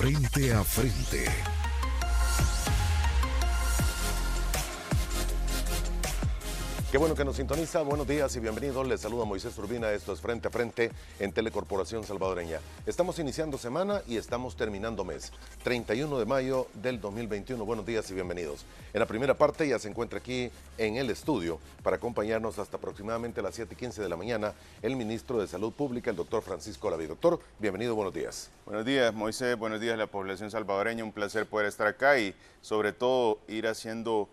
Frente a Frente. Qué bueno que nos sintoniza. Buenos días y bienvenidos. Les saluda Moisés Urbina. Esto es Frente a Frente en Telecorporación Salvadoreña. Estamos iniciando semana y estamos terminando mes. 31 de mayo del 2021. Buenos días y bienvenidos. En la primera parte ya se encuentra aquí en el estudio para acompañarnos hasta aproximadamente las 7:15 de la mañana el ministro de Salud Pública, el doctor Francisco Laví. Doctor, bienvenido, buenos días. Buenos días, Moisés. Buenos días a la población salvadoreña. Un placer poder estar acá y sobre todo ir haciendo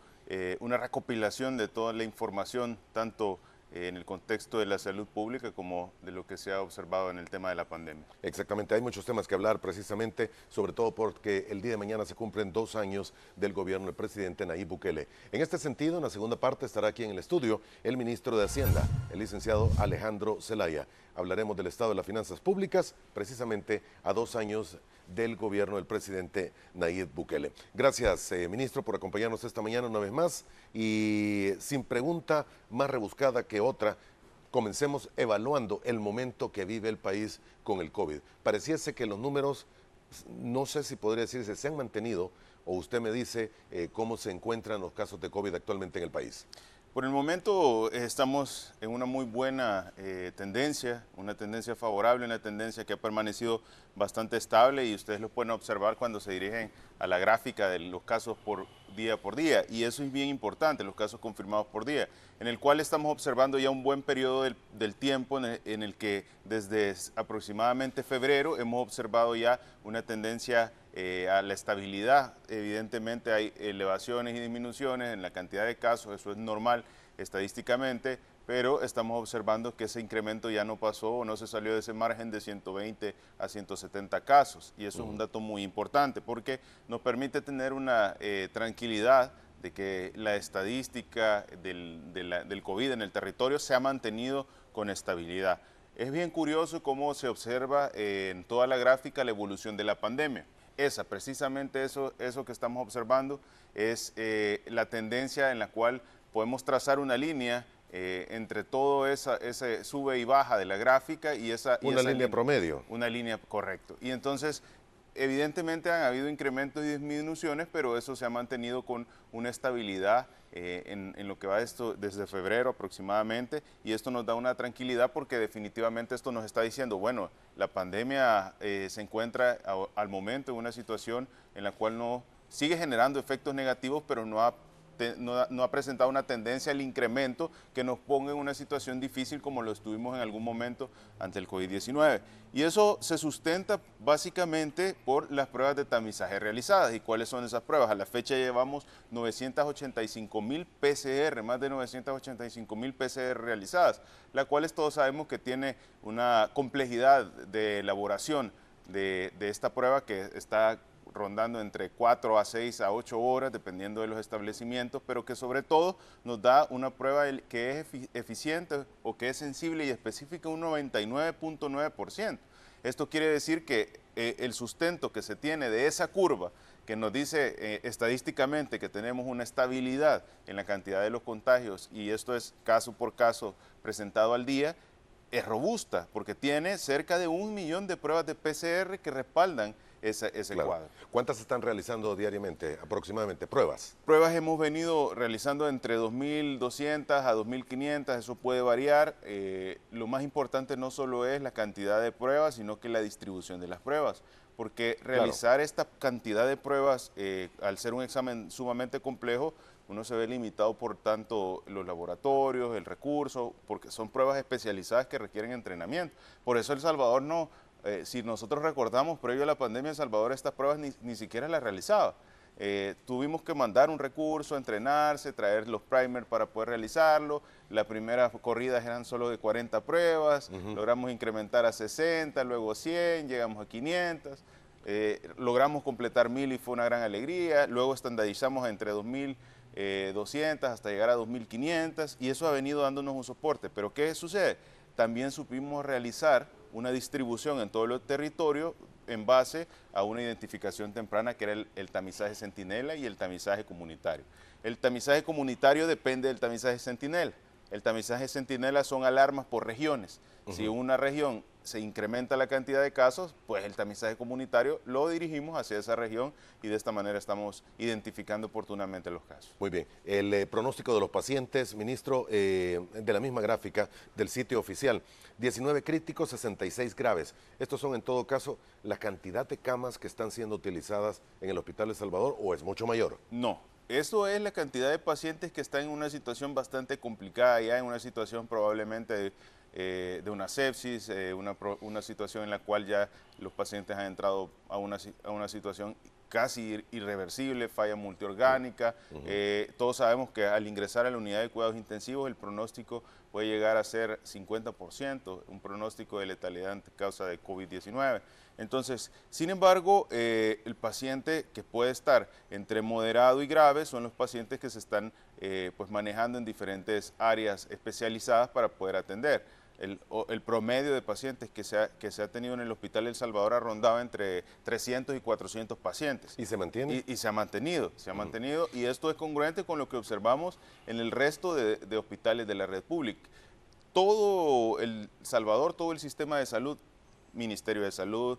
una recopilación de toda la información, tanto en el contexto de la salud pública como de lo que se ha observado en el tema de la pandemia. Exactamente, hay muchos temas que hablar precisamente, sobre todo porque el día de mañana se cumplen 2 años del gobierno del presidente Nayib Bukele. En este sentido, en la segunda parte estará aquí en el estudio el ministro de Hacienda, el licenciado Alejandro Zelaya. Hablaremos del estado de las finanzas públicas, precisamente a 2 años del gobierno del presidente Nayib Bukele. Gracias, ministro, por acompañarnos esta mañana una vez más y sin pregunta más rebuscada que otra, comencemos evaluando el momento que vive el país con el COVID. Pareciese que los números, no sé si podría decirse, se han mantenido, o usted me dice cómo se encuentran los casos de COVID actualmente en el país. Por el momento estamos en una muy buena tendencia, una tendencia favorable, una tendencia que ha permanecido bastante estable y ustedes lo pueden observar cuando se dirigen a la gráfica de los casos por día, y eso es bien importante, los casos confirmados por día, en el cual estamos observando ya un buen periodo del tiempo en el que desde aproximadamente febrero hemos observado ya una tendencia a la estabilidad. Evidentemente hay elevaciones y disminuciones en la cantidad de casos, eso es normal estadísticamente, pero estamos observando que ese incremento ya no pasó o no se salió de ese margen de 120 a 170 casos, y eso es un dato muy importante porque nos permite tener una tranquilidad de que la estadística del COVID en el territorio se ha mantenido con estabilidad. Es bien curioso cómo se observa en toda la gráfica la evolución de la pandemia. Precisamente eso que estamos observando es la tendencia en la cual podemos trazar una línea entre todo ese sube y baja de la gráfica y esa línea promedio. Una línea, correcto. Y entonces, evidentemente han habido incrementos y disminuciones, pero eso se ha mantenido con una estabilidad en lo que va esto desde febrero aproximadamente, y esto nos da una tranquilidad porque definitivamente esto nos está diciendo, bueno, la pandemia se encuentra al momento en una situación en la cual no sigue generando efectos negativos, pero no ha presentado una tendencia al incremento que nos ponga en una situación difícil como lo estuvimos en algún momento ante el COVID-19. Y eso se sustenta básicamente por las pruebas de tamizaje realizadas. ¿Y cuáles son esas pruebas? A la fecha llevamos 985,000 PCR, más de 985,000 PCR realizadas, las cuales todos sabemos que tiene una complejidad de elaboración de esta prueba que está rondando entre 4 a 6 a 8 horas, dependiendo de los establecimientos, pero que sobre todo nos da una prueba que es eficiente o que es sensible y específica un 99.9%. Esto quiere decir que el sustento que se tiene de esa curva, que nos dice estadísticamente que tenemos una estabilidad en la cantidad de los contagios, y esto es caso por caso presentado al día, es robusta, porque tiene cerca de 1 millón de pruebas de PCR que respaldan ese claro. cuadro. ¿Cuántas se están realizando diariamente, aproximadamente, pruebas? Pruebas hemos venido realizando entre 2.200 a 2.500, eso puede variar. Lo más importante no solo es la cantidad de pruebas, sino que la distribución de las pruebas, porque realizar esta cantidad de pruebas, al ser un examen sumamente complejo, uno se ve limitado por tanto los laboratorios, el recurso, porque son pruebas especializadas que requieren entrenamiento. Por eso El Salvador no... si nosotros recordamos, previo a la pandemia, El Salvador estas pruebas ni siquiera las realizaba. Tuvimos que mandar un recurso, entrenarse, traer los primers para poder realizarlo. Las primeras corridas eran solo de 40 pruebas, logramos incrementar a 60, luego 100, llegamos a 500. Logramos completar 1.000 y fue una gran alegría. Luego estandarizamos entre 2.200 hasta llegar a 2.500 y eso ha venido dándonos un soporte. Pero ¿qué sucede? También supimos realizar una distribución en todo el territorio en base a una identificación temprana que era el tamizaje centinela y el tamizaje comunitario. El tamizaje comunitario depende del tamizaje centinela. El tamizaje centinela son alarmas por regiones. Si en una región se incrementa la cantidad de casos, pues el tamizaje comunitario lo dirigimos hacia esa región y de esta manera estamos identificando oportunamente los casos. Muy bien. El pronóstico de los pacientes, ministro, de la misma gráfica del sitio oficial, 19 críticos, 66 graves. Estos son en todo caso la cantidad de camas que están siendo utilizadas en el Hospital El Salvador, ¿o es mucho mayor? No, eso es la cantidad de pacientes que están en una situación bastante complicada, ya en una situación probablemente de una sepsis, una situación en la cual ya los pacientes han entrado a una situación casi irreversible, falla multiorgánica. Todos sabemos que al ingresar a la unidad de cuidados intensivos el pronóstico puede llegar a ser 50%, un pronóstico de letalidad ante causa de COVID-19. Entonces, sin embargo, el paciente que puede estar entre moderado y grave son los pacientes que se están pues manejando en diferentes áreas especializadas para poder atender. El promedio de pacientes que se ha tenido en el Hospital El Salvador ha rondado entre 300 y 400 pacientes. ¿Y se mantiene? Y se ha mantenido, y esto es congruente con lo que observamos en el resto de hospitales de la red pública. Todo El Salvador, todo el sistema de salud, Ministerio de Salud,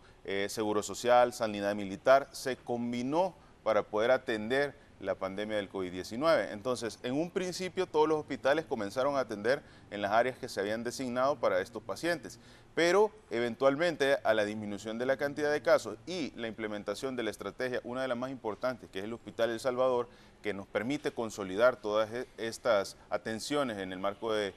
Seguro Social, Sanidad Militar, se combinó para poder atender la pandemia del COVID-19. Entonces, en un principio todos los hospitales comenzaron a atender en las áreas que se habían designado para estos pacientes, pero eventualmente a la disminución de la cantidad de casos y la implementación de la estrategia, una de las más importantes, que es el Hospital El Salvador, que nos permite consolidar todas estas atenciones en el marco del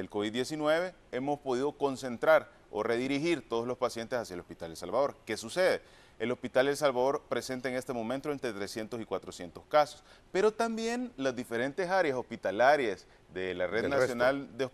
COVID-19, hemos podido concentrar o redirigir todos los pacientes hacia el Hospital El Salvador. ¿Qué sucede? El Hospital El Salvador presenta en este momento entre 300 y 400 casos, pero también las diferentes áreas hospitalarias de la Red Nacional de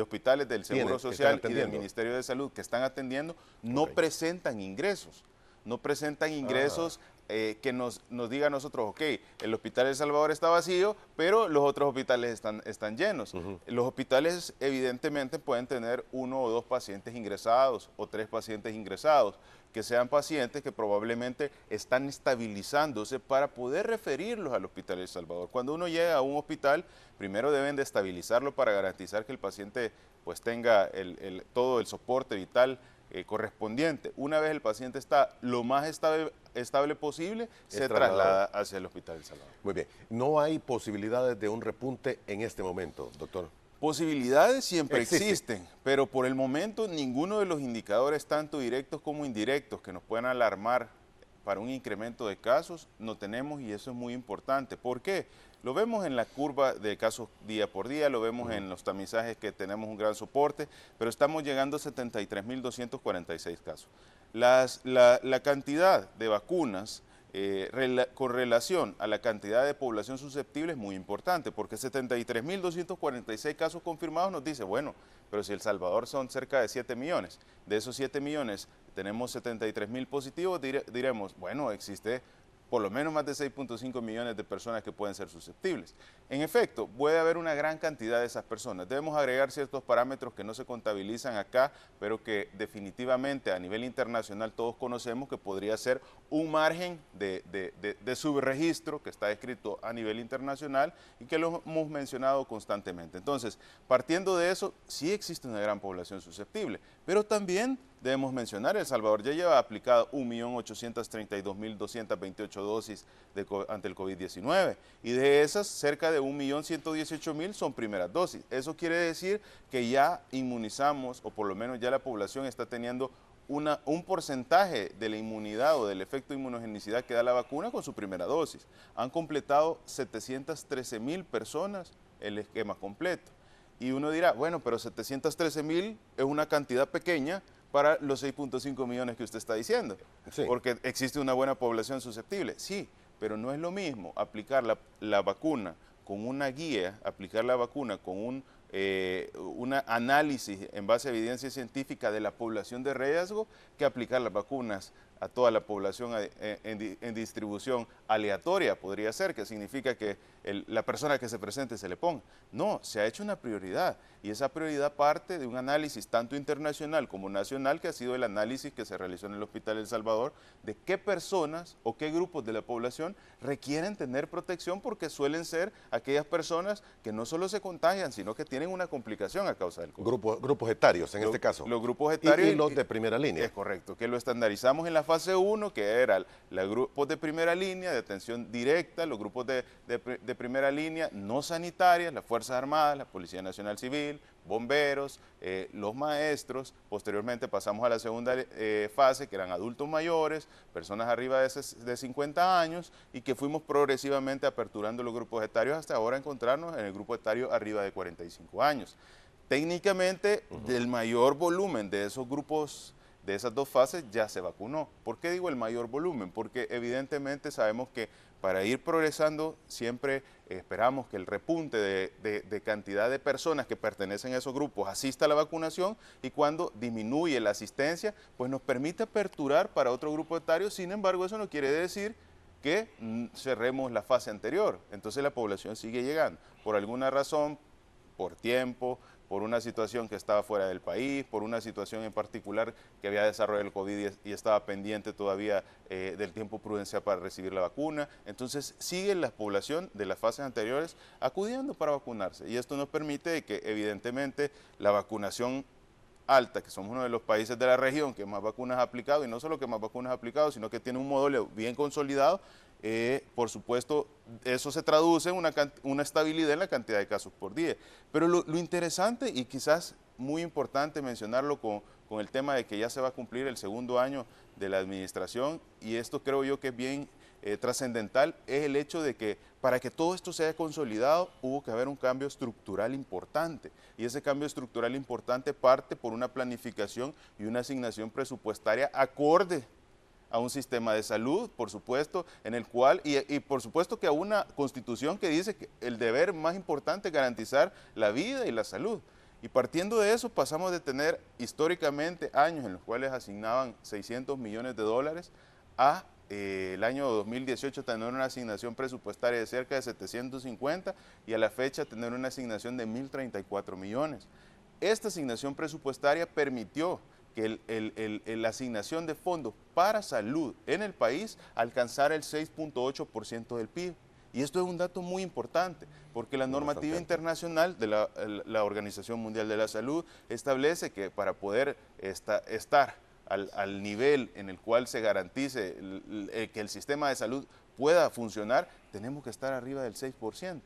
Hospitales del Seguro Social y del Ministerio de Salud que están atendiendo no presentan ingresos. No presentan ingresos que nos diga a nosotros, ok, el Hospital El Salvador está vacío, pero los otros hospitales están llenos. Los hospitales evidentemente pueden tener 1 o 2 pacientes ingresados o 3 pacientes ingresados, que sean pacientes que probablemente están estabilizándose para poder referirlos al Hospital El Salvador. Cuando uno llega a un hospital, primero deben de estabilizarlo para garantizar que el paciente pues tenga todo el soporte vital correspondiente. Una vez el paciente está lo más estable posible, se traslada hacia el Hospital El Salvador. Muy bien. ¿No hay posibilidades de un repunte en este momento, doctor? Posibilidades siempre existen, pero por el momento ninguno de los indicadores, tanto directos como indirectos, que nos puedan alarmar para un incremento de casos, no tenemos, y eso es muy importante. ¿Por qué? Lo vemos en la curva de casos día por día, lo vemos en los tamizajes que tenemos un gran soporte, pero estamos llegando a 73.246 casos. La cantidad de vacunas con relación a la cantidad de población susceptible es muy importante, porque 73.246 casos confirmados nos dice, bueno, pero si El Salvador son cerca de 7 millones, de esos 7 millones tenemos 73.000 positivos, diremos, bueno, existe por lo menos más de 6.5 millones de personas que pueden ser susceptibles. En efecto, puede haber una gran cantidad de esas personas. Debemos agregar ciertos parámetros que no se contabilizan acá, pero que definitivamente a nivel internacional todos conocemos que podría ser un margen de subregistro que está escrito a nivel internacional y que lo hemos mencionado constantemente. Entonces, partiendo de eso, sí existe una gran población susceptible, pero también debemos mencionar, El Salvador ya lleva aplicado 1.832.228 dosis ante el COVID-19 y de esas cerca de 1.118.000 son primeras dosis. Eso quiere decir que ya inmunizamos, o por lo menos ya la población está teniendo un porcentaje de la inmunidad o del efecto de inmunogenicidad que da la vacuna con su primera dosis. Han completado 713.000 personas el esquema completo. Y uno dirá, bueno, pero 713.000 es una cantidad pequeña para los 6.5 millones que usted está diciendo, porque existe una buena población susceptible. Sí, pero no es lo mismo aplicar la vacuna con una guía, aplicar la vacuna con un análisis en base a evidencia científica de la población de riesgo, que aplicar las vacunas a toda la población en distribución aleatoria, podría ser, que significa que la persona que se presente se le ponga. No, se ha hecho una prioridad y esa prioridad parte de un análisis tanto internacional como nacional, que ha sido el análisis que se realizó en el Hospital El Salvador, de qué personas o qué grupos de la población requieren tener protección, porque suelen ser aquellas personas que no solo se contagian, sino que tienen una complicación a causa del COVID. Grupos etarios, en este caso. Los grupos etarios. Y los de primera línea. Es correcto, que lo estandarizamos en la fase 1, que era los grupos de primera línea, de atención directa, los grupos de primera línea no sanitarias, las Fuerzas Armadas, la Policía Nacional Civil, bomberos, los maestros. Posteriormente pasamos a la segunda fase, que eran adultos mayores, personas arriba de 50 años, y que fuimos progresivamente aperturando los grupos etarios hasta ahora encontrarnos en el grupo etario arriba de 45 años. Técnicamente, del mayor volumen de esos grupos, de esas dos fases, ya se vacunó. ¿Por qué digo el mayor volumen? Porque evidentemente sabemos que para ir progresando siempre esperamos que el repunte de cantidad de personas que pertenecen a esos grupos asista a la vacunación, y cuando disminuye la asistencia, pues nos permite aperturar para otro grupo etario. Sin embargo, eso no quiere decir que cerremos la fase anterior. Entonces la población sigue llegando. Por alguna razón, por tiempo, por una situación que estaba fuera del país, por una situación en particular que había desarrollado el COVID y estaba pendiente todavía del tiempo prudencial para recibir la vacuna. Entonces sigue la población de las fases anteriores acudiendo para vacunarse, y esto nos permite que evidentemente la vacunación alta, que somos uno de los países de la región que más vacunas ha aplicado, y no solo que más vacunas ha aplicado, sino que tiene un modelo bien consolidado, por supuesto, eso se traduce en una estabilidad en la cantidad de casos por día. Pero lo interesante, y quizás muy importante mencionarlo con el tema de que ya se va a cumplir el segundo año de la administración, y esto creo yo que es bien trascendental, es el hecho de que para que todo esto sea consolidado hubo que haber un cambio estructural importante, y ese cambio estructural importante parte por una planificación y una asignación presupuestaria acorde a un sistema de salud, por supuesto, en el cual, y por supuesto que a una constitución que dice que el deber más importante es garantizar la vida y la salud. Y partiendo de eso, pasamos de tener históricamente años en los cuales asignaban 600 millones de dólares a el año 2018 tener una asignación presupuestaria de cerca de 750, y a la fecha tener una asignación de 1.034 millones. Esta asignación presupuestaria permitió que la asignación de fondos para salud en el país alcanzara el 6.8% del PIB. Y esto es un dato muy importante, porque la normativa internacional de la Organización Mundial de la Salud establece que para poder estar al nivel en el cual se garantice que el sistema de salud pueda funcionar, tenemos que estar arriba del 6%.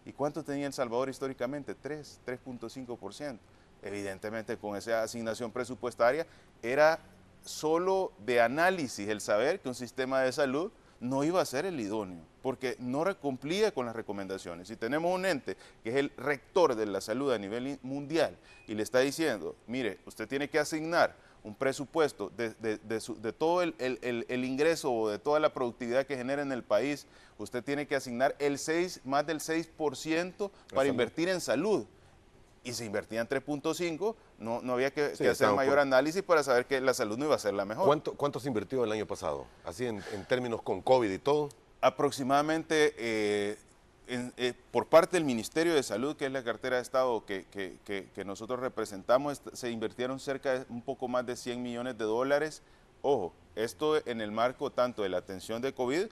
¿Y cuánto tenía El Salvador históricamente? 3.5%. Evidentemente, con esa asignación presupuestaria era solo de análisis el saber que un sistema de salud no iba a ser el idóneo, porque no cumplía con las recomendaciones. Si tenemos un ente que es el rector de la salud a nivel mundial y le está diciendo, mire, usted tiene que asignar un presupuesto de todo el ingreso o de toda la productividad que genera en el país, usted tiene que asignar más del 6% para invertir en salud. Y se invertían 3.5, no había que hacer mayor análisis para saber que la salud no iba a ser la mejor. ¿Cuánto se invirtió el año pasado? Así en términos con COVID y todo. Aproximadamente por parte del Ministerio de Salud, que es la cartera de Estado que nosotros representamos, se invirtieron cerca de un poco más de 100 millones de dólares. Ojo, esto en el marco tanto de la atención de COVID,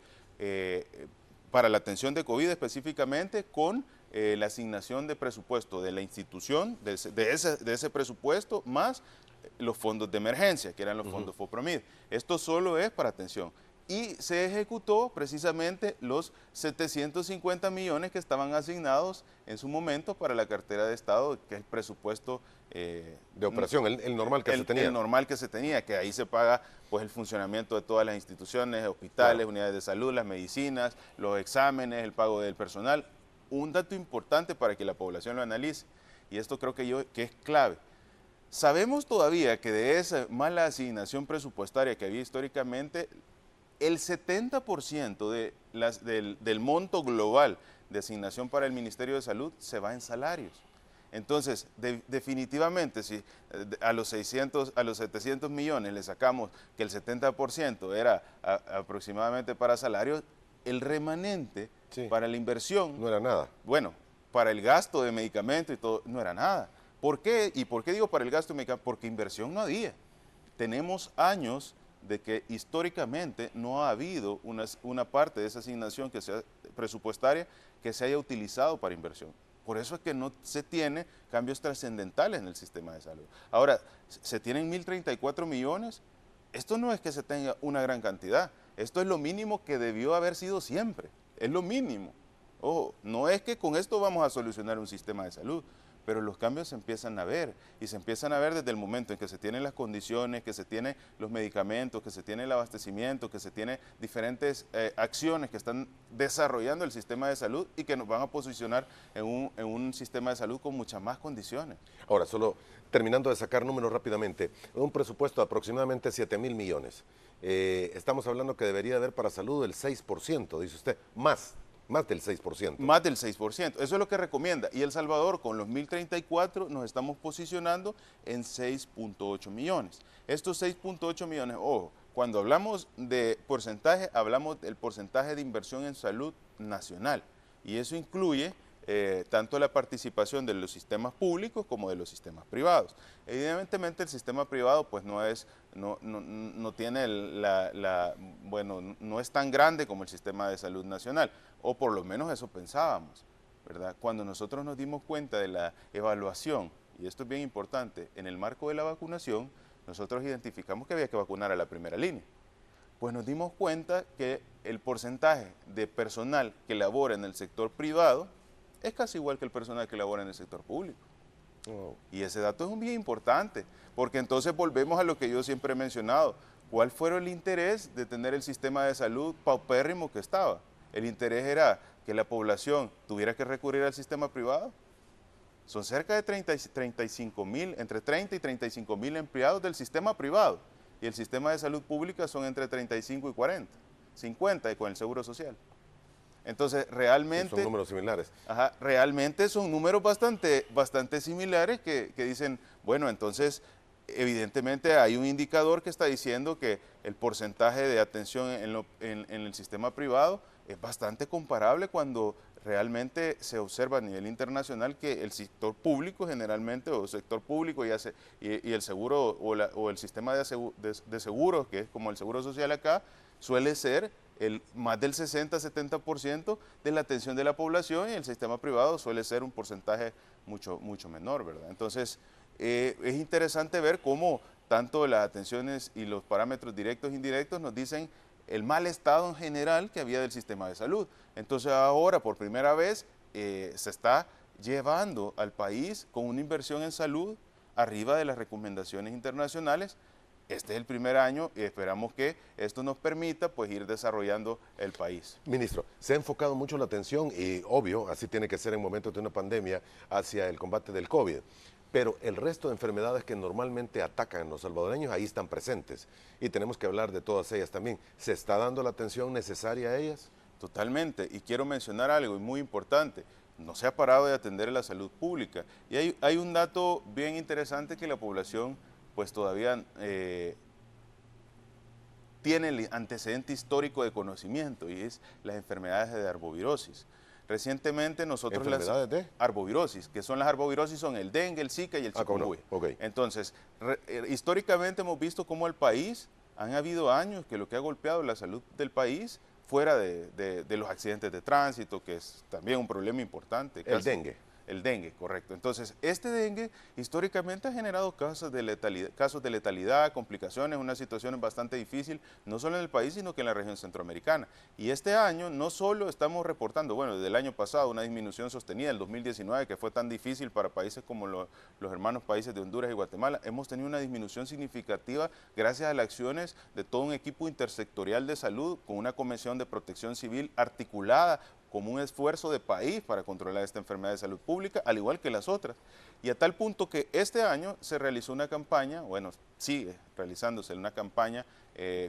para la atención de COVID específicamente, con la asignación de presupuesto de la institución, de ese presupuesto, más los fondos de emergencia, que eran los fondos FOPROMID. Esto solo es para atención. Y se ejecutó precisamente los 750 millones que estaban asignados en su momento para la cartera de Estado, que es el presupuesto de operación, el normal que se tenía. El normal que se tenía, que ahí se paga pues el funcionamiento de todas las instituciones, hospitales, claro, unidades de salud, las medicinas, los exámenes, el pago del personal. Un dato importante para que la población lo analice, y esto creo que es clave. Sabemos todavía que de esa mala asignación presupuestaria que había históricamente, el 70% del monto global de asignación para el Ministerio de Salud se va en salarios. Entonces, definitivamente, si a los 700 millones le sacamos que el 70% era aproximadamente para salarios, el remanente para la inversión no era nada. Bueno, para el gasto de medicamentos y todo, no era nada. ¿Por qué? ¿Y por qué digo para el gasto de medicamentos? Porque inversión no había. Tenemos años de que históricamente no ha habido una parte de esa asignación que sea presupuestaria que se haya utilizado para inversión. Por eso es que no se tiene cambios trascendentales en el sistema de salud. Ahora, se tienen 1.034 millones. Esto no es que se tenga una gran cantidad. Esto es lo mínimo que debió haber sido siempre. Es lo mínimo. Ojo, no es que con esto vamos a solucionar un sistema de salud, pero los cambios se empiezan a ver, y se empiezan a ver desde el momento en que se tienen las condiciones, que se tienen los medicamentos, que se tiene el abastecimiento, que se tienen diferentes acciones que están desarrollando el sistema de salud y que nos van a posicionar en un sistema de salud con muchas más condiciones. Ahora, solo terminando de sacar números rápidamente, un presupuesto de aproximadamente 7.000 millones. Estamos hablando que debería haber para salud el 6%, dice usted, más del 6%. Más del 6%, eso es lo que recomienda. Y El Salvador, con los 1.034, nos estamos posicionando en 6.8 millones. Estos 6.8 millones, ojo, cuando hablamos de porcentaje, hablamos del porcentaje de inversión en salud nacional. Y eso incluye tanto la participación de los sistemas públicos como de los sistemas privados. Evidentemente el sistema privado pues no tiene no es tan grande como el sistema de salud nacional, o por lo menos eso pensábamos, ¿verdad? Cuando nosotros nos dimos cuenta de la evaluación, y esto es bien importante, en el marco de la vacunación, nosotros identificamos que había que vacunar a la primera línea. Pues nos dimos cuenta que el porcentaje de personal que labora en el sector privado es casi igual que el personal que labora en el sector público. Oh. Y ese dato es bien importante, porque entonces volvemos a lo que yo siempre he mencionado. ¿Cuál fue el interés de tener el sistema de salud paupérrimo que estaba? El interés era que la población tuviera que recurrir al sistema privado. Son cerca de 35.000, entre 30 y 35.000 empleados del sistema privado. Y el sistema de salud pública son entre 35 y 40, 50 y con el Seguro Social. Entonces, realmente... Son números similares. Ajá, realmente son números bastante similares que dicen, bueno, entonces, evidentemente hay un indicador que está diciendo que el porcentaje de atención en el sistema privado es bastante comparable cuando realmente se observa a nivel internacional que el sector público generalmente, o el sector público y el seguro o el sistema de seguros, que es como el Seguro Social acá, suele ser más del 60-70% de la atención de la población, y el sistema privado suele ser un porcentaje mucho menor, ¿verdad? Entonces, es interesante ver cómo tanto las atenciones y los parámetros directos e indirectos nos dicen el mal estado en general que había del sistema de salud. Entonces ahora, por primera vez, se está llevando al país con una inversión en salud arriba de las recomendaciones internacionales. Este es el primer año y esperamos que esto nos permita pues ir desarrollando el país. Ministro, se ha enfocado mucho la atención, y obvio, así tiene que ser en momentos de una pandemia, hacia el combate del COVID. Pero el resto de enfermedades que normalmente atacan a los salvadoreños, ahí están presentes. Y tenemos que hablar de todas ellas también. ¿Se está dando la atención necesaria a ellas? Totalmente. Y quiero mencionar algo muy importante. No se ha parado de atender la salud pública. Y hay un dato bien interesante que la población pues todavía tiene el antecedente histórico de conocimiento, y es las enfermedades de arbovirosis. Recientemente nosotros ¿Enfermedades de? Arbovirosis, que son las arbovirosis, son el dengue, el zika y el chikungunya. No. Okay. Entonces, históricamente hemos visto cómo el país, han habido años que lo que ha golpeado la salud del país, fuera de los accidentes de tránsito, que es también un problema importante. El dengue. El dengue, correcto. Entonces, este dengue históricamente ha generado casos de letalidad, complicaciones, una situación bastante difícil, no solo en el país, sino que en la región centroamericana. Y este año no solo estamos reportando, bueno, desde el año pasado, una disminución sostenida, el 2019, que fue tan difícil para países como los hermanos países de Honduras y Guatemala, hemos tenido una disminución significativa gracias a las acciones de todo un equipo intersectorial de salud, con una convención de protección civil articulada como un esfuerzo de país para controlar esta enfermedad de salud pública, al igual que las otras. Y a tal punto que este año se realizó una campaña, bueno, sigue realizándose una campaña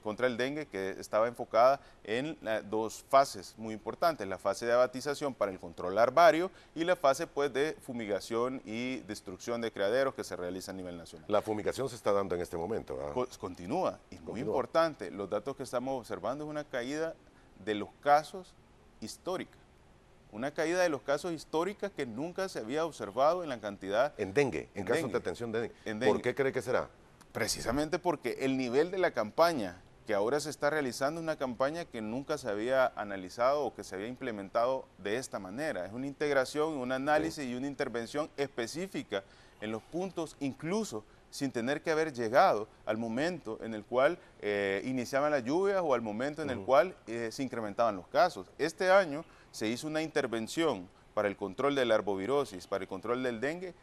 contra el dengue que estaba enfocada en dos fases muy importantes, la fase de abatización para el control larvario y la fase pues de fumigación y destrucción de criaderos que se realiza a nivel nacional. La fumigación se está dando en este momento, ¿verdad? Continúa, y muy importante, los datos que estamos observando es una caída de los casos histórica. Una caída de los casos históricas que nunca se había observado en la cantidad. En dengue, en casos de atención de dengue. ¿Por qué cree que será? Precisamente porque el nivel de la campaña que ahora se está realizando es una campaña que nunca se había analizado o que se había implementado de esta manera. Es una integración, un análisis y una intervención específica en los puntos, incluso sin tener que haber llegado al momento en el cual iniciaban las lluvias o al momento en el cual se incrementaban los casos. Este año se hizo una intervención para el control de la arbovirosis, para el control del dengue,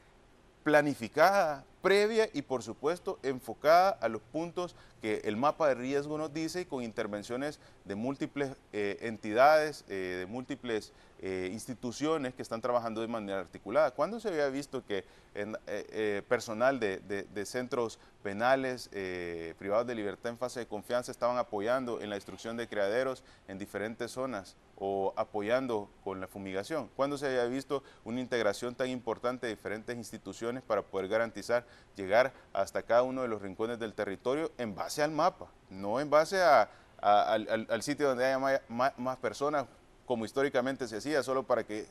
planificada, previa y por supuesto enfocada a los puntos que el mapa de riesgo nos dice y con intervenciones de múltiples entidades, de múltiples instituciones que están trabajando de manera articulada. ¿Cuándo se había visto que personal de centros penales privados de libertad en fase de confianza estaban apoyando en la destrucción de criaderos en diferentes zonas o apoyando con la fumigación? ¿Cuándo se había visto una integración tan importante de diferentes instituciones para poder garantizar llegar hasta cada uno de los rincones del territorio en base al mapa, no en base al sitio donde haya más personas, como históricamente se hacía, solo para que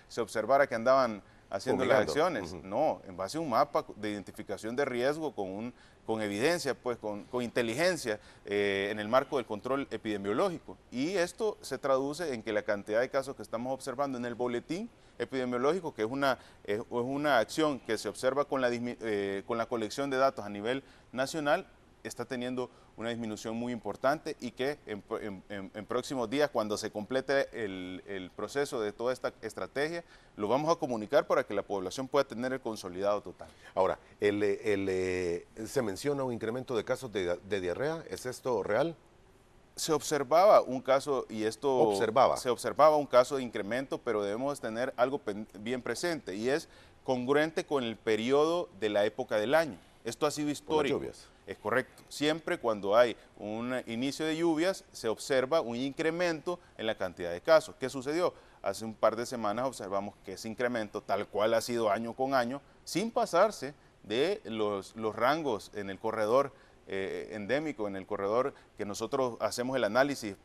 se observara que andaban haciendo las acciones? No, en base a un mapa de identificación de riesgo con evidencia, pues con inteligencia en el marco del control epidemiológico. Y esto se traduce en que la cantidad de casos que estamos observando en el boletín epidemiológico, que es una acción que se observa con la colección de datos a nivel nacional, está teniendo una disminución muy importante y que en próximos días, cuando se complete el proceso de toda esta estrategia, lo vamos a comunicar para que la población pueda tener el consolidado total. Ahora, se menciona un incremento de casos de diarrea, ¿es esto real? Se observaba un caso, y esto se observaba un caso de incremento, pero debemos tener algo bien presente, y es congruente con el periodo de la época del año. Esto ha sido histórico. Por las lluvias. Es correcto. Siempre cuando hay un inicio de lluvias, se observa un incremento en la cantidad de casos. ¿Qué sucedió? Hace un par de semanas observamos que ese incremento, tal cual ha sido año con año, sin pasarse de los rangos en el corredor endémico, en el corredor que nosotros hacemos el análisis,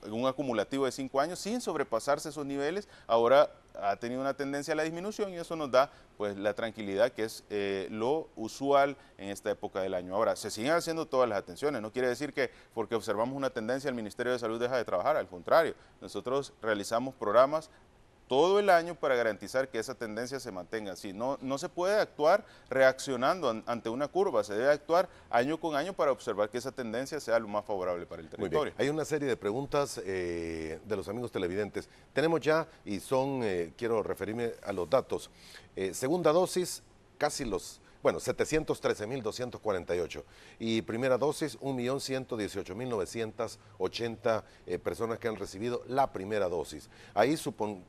un acumulativo de 5 años, sin sobrepasarse esos niveles, ahora ha tenido una tendencia a la disminución y eso nos da pues la tranquilidad que es lo usual en esta época del año. Ahora, se siguen haciendo todas las atenciones, no quiere decir que porque observamos una tendencia el Ministerio de Salud deja de trabajar, al contrario, nosotros realizamos programas todo el año para garantizar que esa tendencia se mantenga así. No se puede actuar reaccionando ante una curva, se debe actuar año con año para observar que esa tendencia sea lo más favorable para el territorio. Muy bien. Hay una serie de preguntas de los amigos televidentes. Tenemos ya, y quiero referirme a los datos, segunda dosis, casi 713.248 y primera dosis 1.118.980 personas que han recibido la primera dosis. Ahí supongo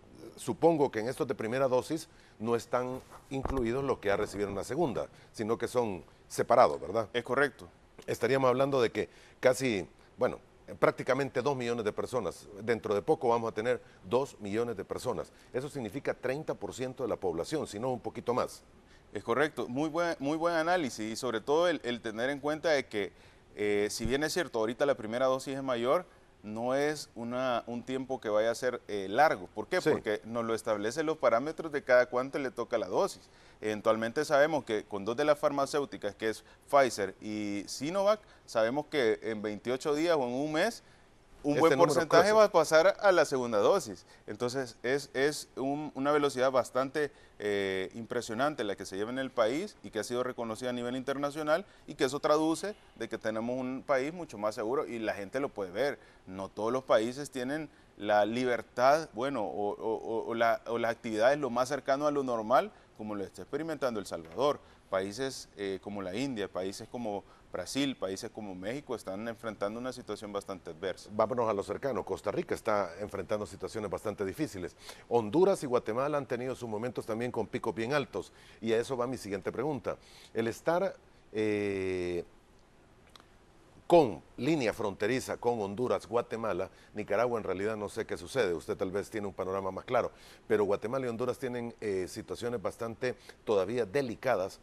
que en estos de primera dosis no están incluidos los que ya recibieron la segunda, sino que son separados, ¿verdad? Es correcto. Estaríamos hablando de que prácticamente 2 millones de personas. Dentro de poco vamos a tener 2 millones de personas. Eso significa 30% de la población, si no un poquito más. Es correcto, muy buen análisis y sobre todo el tener en cuenta de que si bien es cierto, ahorita la primera dosis es mayor, no es un tiempo que vaya a ser largo. ¿Por qué? Sí. Porque nos lo establecen los parámetros de cada cuánto le toca la dosis. Eventualmente sabemos que con dos de las farmacéuticas, que es Pfizer y Sinovac, sabemos que en 28 días o en un mes, un buen porcentaje va a pasar a la segunda dosis. Entonces es una velocidad bastante impresionante la que se lleva en el país y que ha sido reconocida a nivel internacional y que eso traduce de que tenemos un país mucho más seguro y la gente lo puede ver. No todos los países tienen la libertad, o las actividades lo más cercano a lo normal como lo está experimentando El Salvador. Países como la India, países como Brasil, países como México están enfrentando una situación bastante adversa. Vámonos a lo cercano. Costa Rica está enfrentando situaciones bastante difíciles. Honduras y Guatemala han tenido sus momentos también con picos bien altos. Y a eso va mi siguiente pregunta. El estar con línea fronteriza con Honduras, Guatemala, Nicaragua en realidad no sé qué sucede, usted tal vez tiene un panorama más claro, pero Guatemala y Honduras tienen situaciones bastante todavía delicadas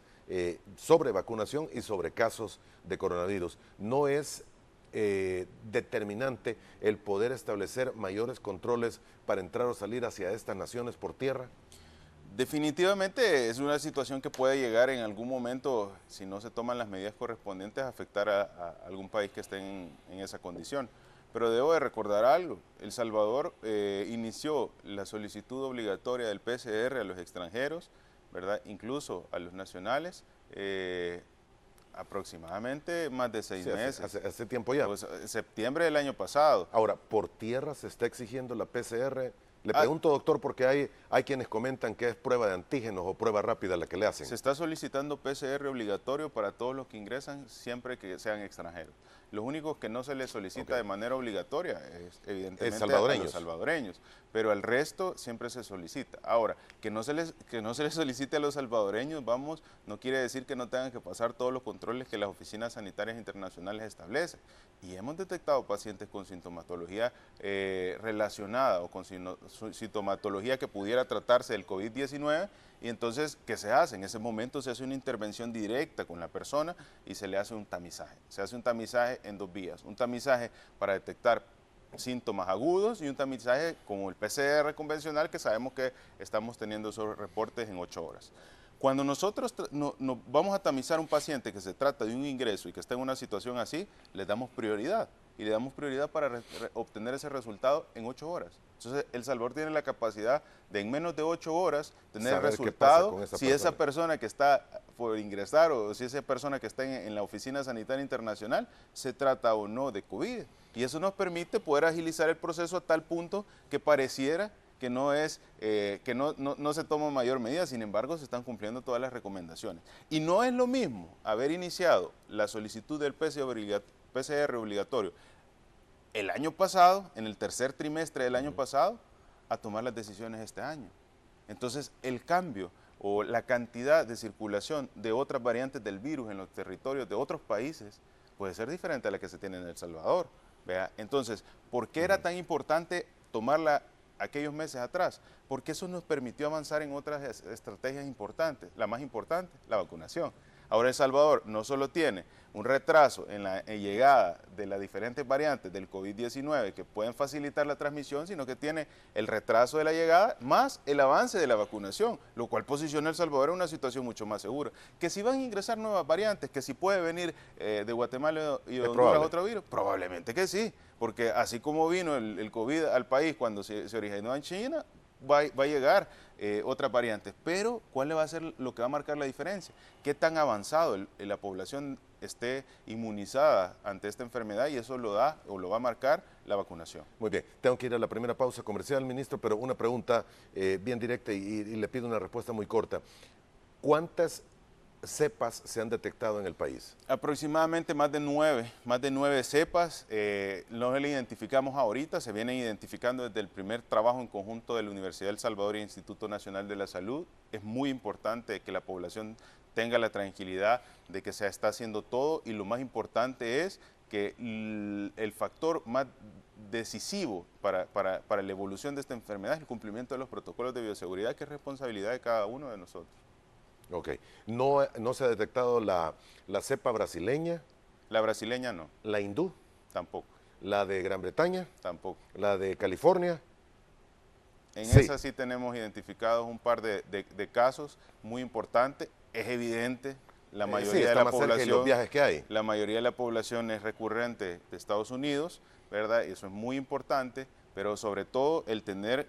sobre vacunación y sobre casos de coronavirus. No es determinante el poder establecer mayores controles para entrar o salir hacia estas naciones por tierra. Definitivamente es una situación que puede llegar en algún momento, si no se toman las medidas correspondientes, a afectar a algún país que esté en esa condición. Pero debo de recordar algo, El Salvador inició la solicitud obligatoria del PCR a los extranjeros, ¿verdad? Incluso a los nacionales, aproximadamente más de 6 meses. Hace tiempo ya. Pues, septiembre del año pasado. Ahora, ¿por tierra se está exigiendo la PCR? Le pregunto, doctor, porque hay quienes comentan que es prueba de antígenos o prueba rápida la que le hacen. Se está solicitando PCR obligatorio para todos los que ingresan siempre que sean extranjeros. Los únicos que no se les solicita de manera obligatoria es evidentemente a los salvadoreños, pero al resto siempre se solicita. Ahora, que no se les solicite a los salvadoreños, no quiere decir que no tengan que pasar todos los controles que las oficinas sanitarias internacionales establecen. Y hemos detectado pacientes con sintomatología relacionada o con sintomatología que pudiera tratarse del COVID-19. Y entonces, ¿qué se hace? En ese momento se hace una intervención directa con la persona y se le hace un tamizaje. Se hace un tamizaje en 2 vías. Un tamizaje para detectar síntomas agudos y un tamizaje como el PCR convencional, que sabemos que estamos teniendo esos reportes en 8 horas. Cuando nosotros vamos a tamizar a un paciente que se trata de un ingreso y que está en una situación así, le damos prioridad. Y le damos prioridad para obtener ese resultado en 8 horas. Entonces, El Salvador tiene la capacidad de en menos de 8 horas tener el resultado si esa persona que está por ingresar o si esa persona que está en la Oficina Sanitaria Internacional se trata o no de COVID. Y eso nos permite poder agilizar el proceso a tal punto que pareciera que no se toma mayor medida, sin embargo se están cumpliendo todas las recomendaciones. Y no es lo mismo haber iniciado la solicitud del PCR obligatorio el año pasado, en el tercer trimestre del año pasado, a tomar las decisiones este año. Entonces, el cambio o la cantidad de circulación de otras variantes del virus en los territorios de otros países puede ser diferente a la que se tiene en El Salvador. ¿Vea? Entonces, ¿por qué era tan importante tomarla aquellos meses atrás? Porque eso nos permitió avanzar en otras estrategias importantes. La más importante, la vacunación. Ahora El Salvador no solo tiene un retraso en la llegada de las diferentes variantes del COVID-19 que pueden facilitar la transmisión, sino que tiene el retraso de la llegada más el avance de la vacunación, lo cual posiciona a El Salvador en una situación mucho más segura. Que si van a ingresar nuevas variantes, que si puede venir de Guatemala y de Honduras otro virus, probablemente que sí, porque así como vino el COVID al país cuando se originó en China, va a llegar otras variantes, pero ¿cuál va a ser lo que va a marcar la diferencia? ¿Qué tan avanzado la población esté inmunizada ante esta enfermedad? Y eso lo va a marcar la vacunación. Muy bien, tengo que ir a la primera pausa comercial, ministro, pero una pregunta bien directa y le pido una respuesta muy corta. ¿Cuántas cepas se han detectado en el país? Aproximadamente más de 9 cepas. No las identificamos ahorita, se vienen identificando desde el primer trabajo en conjunto de la Universidad del Salvador y Instituto Nacional de la Salud. Es muy importante que la población tenga la tranquilidad de que se está haciendo todo y lo más importante es que el factor más decisivo para la evolución de esta enfermedad es el cumplimiento de los protocolos de bioseguridad, que es responsabilidad de cada uno de nosotros. Ok. ¿No se ha detectado la cepa brasileña? La brasileña no. ¿La hindú? Tampoco. ¿La de Gran Bretaña? Tampoco. ¿La de California? En esa sí tenemos identificados un par de casos muy importantes. Es evidente, la mayoría de la población, los viajes que hay. La mayoría de la población es recurrente de Estados Unidos, ¿verdad? Eso es muy importante, pero sobre todo el tener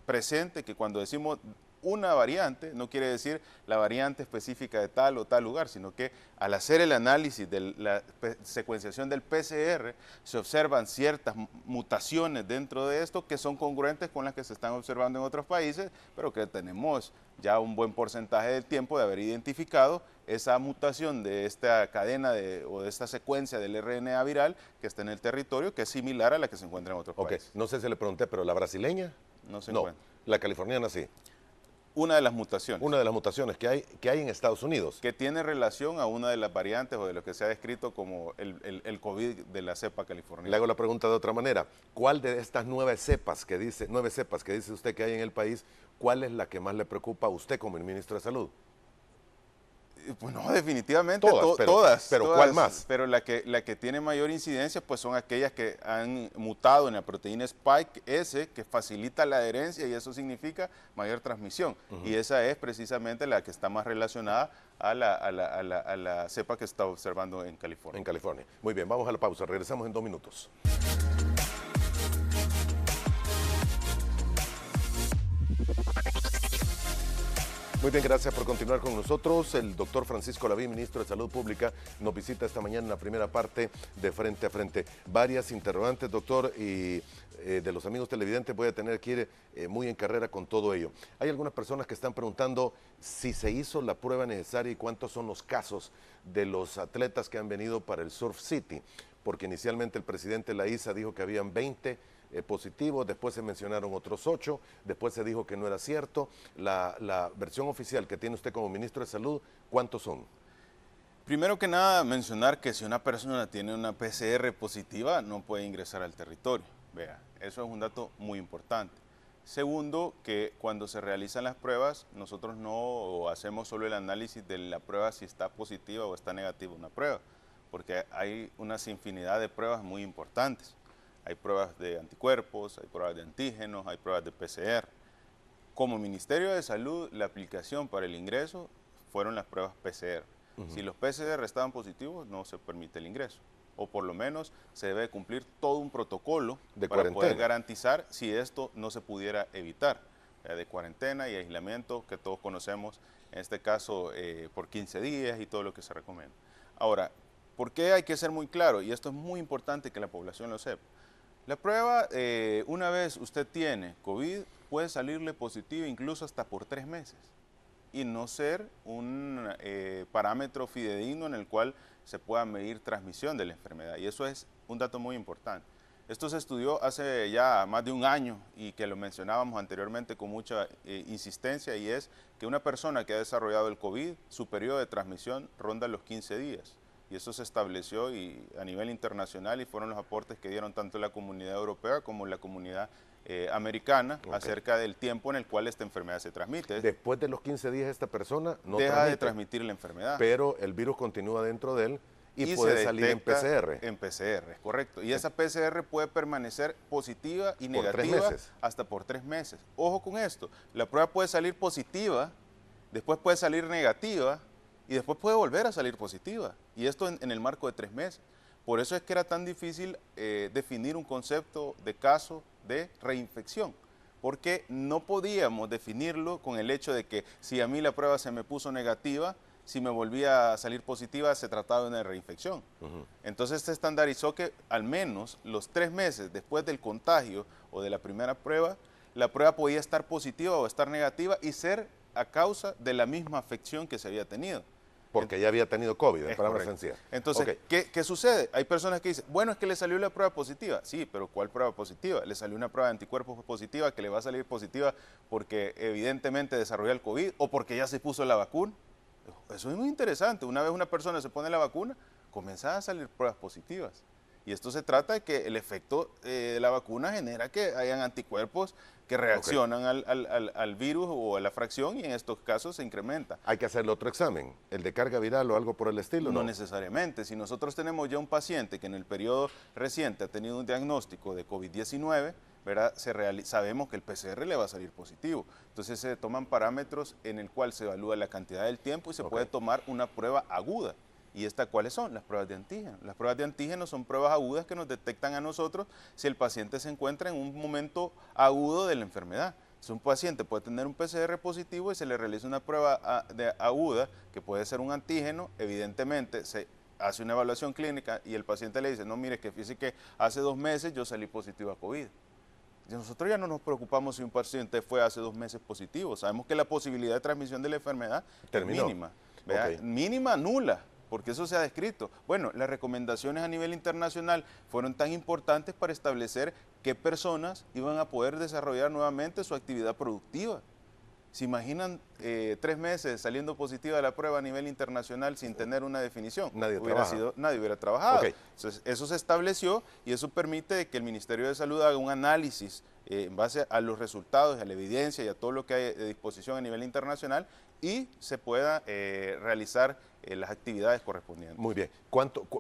presente que cuando decimos una variante, no quiere decir la variante específica de tal o tal lugar, sino que al hacer el análisis de la secuenciación del PCR, se observan ciertas mutaciones dentro de esto que son congruentes con las que se están observando en otros países, pero que tenemos ya un buen porcentaje del tiempo de haber identificado esa mutación de esta cadena o de esta secuencia del RNA viral que está en el territorio, que es similar a la que se encuentra en otros países. No sé si le pregunté, pero la brasileña no se encuentra. La californiana sí. Una de las mutaciones. Una de las mutaciones que hay en Estados Unidos. Que tiene relación a una de las variantes o de lo que se ha descrito como el COVID de la cepa californiana. Le hago la pregunta de otra manera. ¿Cuál de estas nueve cepas que dice usted que hay en el país, cuál es la que más le preocupa a usted como el ministro de Salud? Pues no, definitivamente todas. Pero ¿cuál más? Pero la que tiene mayor incidencia pues son aquellas que han mutado en la proteína Spike S, que facilita la adherencia y eso significa mayor transmisión. Y esa es precisamente la que está más relacionada a la cepa que se está observando en California. En California. Muy bien, vamos a la pausa. Regresamos en 2 minutos. Muy bien, gracias por continuar con nosotros. El doctor Francisco Lavín, ministro de Salud Pública, nos visita esta mañana en la primera parte de Frente a Frente. Varias interrogantes, doctor, y de los amigos televidentes voy a tener que ir muy en carrera con todo ello. Hay algunas personas que están preguntando si se hizo la prueba necesaria y cuántos son los casos de los atletas que han venido para el Surf City, porque inicialmente el presidente de la ISA dijo que habían 20 positivos, después se mencionaron otros 8, después se dijo que no era cierto. La versión oficial que tiene usted como ministro de Salud, ¿cuántos son? Primero que nada, mencionar que si una persona tiene una PCR positiva, no puede ingresar al territorio. Vea, eso es un dato muy importante. Segundo, que cuando se realizan las pruebas, nosotros no hacemos solo el análisis de la prueba si está positiva o está negativa una prueba, porque hay una infinidad de pruebas muy importantes. Hay pruebas de anticuerpos, hay pruebas de antígenos, hay pruebas de PCR. Como Ministerio de Salud, la aplicación para el ingreso fueron las pruebas PCR. Si los PCR estaban positivos, no se permite el ingreso. O por lo menos se debe cumplir todo un protocolo para poder garantizar si esto no se pudiera evitar, de cuarentena y aislamiento que todos conocemos, en este caso por 15 días y todo lo que se recomienda. Ahora, ¿por qué hay que ser muy claro? Y esto es muy importante que la población lo sepa. La prueba, una vez usted tiene COVID, puede salirle positivo incluso hasta por 3 meses y no ser un parámetro fidedigno en el cual se pueda medir transmisión de la enfermedad. Y eso es un dato muy importante. Esto se estudió hace ya más de un año y que lo mencionábamos anteriormente con mucha insistencia, y es que una persona que ha desarrollado el COVID, su periodo de transmisión ronda los 15 días. Y eso se estableció a nivel internacional y fueron los aportes que dieron tanto la comunidad europea como la comunidad americana acerca del tiempo en el cual esta enfermedad se transmite. Después de los 15 días esta persona no deja de transmitir la enfermedad. Pero el virus continúa dentro de él y puede salir en PCR. En PCR, correcto. Y esa PCR puede permanecer positiva y negativa hasta por 3 meses. Ojo con esto, la prueba puede salir positiva, después puede salir negativa, y después puede volver a salir positiva, y esto en el marco de 3 meses. Por eso es que era tan difícil definir un concepto de caso de reinfección, porque no podíamos definirlo con el hecho de que si a mí la prueba se me puso negativa, si me volvía a salir positiva, se trataba de una reinfección. Entonces se estandarizó que al menos los 3 meses después del contagio o de la primera prueba, la prueba podía estar positiva o estar negativa y ser a causa de la misma afección que se había tenido. Porque ya había tenido COVID, en palabras sencillas. Entonces, ¿qué sucede? Hay personas que dicen, bueno, es que le salió la prueba positiva. Sí, pero ¿cuál prueba positiva? Le salió una prueba de anticuerpos positiva que le va a salir positiva porque evidentemente desarrolló el COVID o porque ya se puso la vacuna. Eso es muy interesante. Una vez una persona se pone la vacuna, comienzan a salir pruebas positivas. Y esto se trata de que el efecto de la vacuna genera que hayan anticuerpos que reaccionan al virus o a la fracción, y en estos casos se incrementa. ¿Hay que hacerle otro examen? ¿El de carga viral o algo por el estilo? No necesariamente. Si nosotros tenemos ya un paciente que en el periodo reciente ha tenido un diagnóstico de COVID-19, ¿verdad? Sabemos que el PCR le va a salir positivo. Entonces se toman parámetros en el cual se evalúa la cantidad del tiempo y se puede tomar una prueba aguda. ¿Y cuáles son? Las pruebas de antígeno. Las pruebas de antígeno son pruebas agudas que nos detectan a nosotros si el paciente se encuentra en un momento agudo de la enfermedad. Si un paciente puede tener un PCR positivo y se le realiza una prueba aguda, que puede ser un antígeno, evidentemente se hace una evaluación clínica y el paciente le dice, no, mire, que fíjese que hace 2 meses yo salí positivo a COVID. Y nosotros ya no nos preocupamos si un paciente fue hace 2 meses positivo. Sabemos que la posibilidad de transmisión de la enfermedad es mínima. ¿vea? Ok. Mínima, nula, porque eso se ha descrito. Bueno, las recomendaciones a nivel internacional fueron tan importantes para establecer qué personas iban a poder desarrollar nuevamente su actividad productiva. ¿Se imaginan 3 meses saliendo positiva de la prueba a nivel internacional sin tener una definición? Nadie trabaja. Nadie hubiera trabajado. Ok. Entonces, eso se estableció y eso permite que el Ministerio de Salud haga un análisis en base a los resultados, a la evidencia y a todo lo que hay de disposición a nivel internacional y se pueda realizar las actividades correspondientes. Muy bien.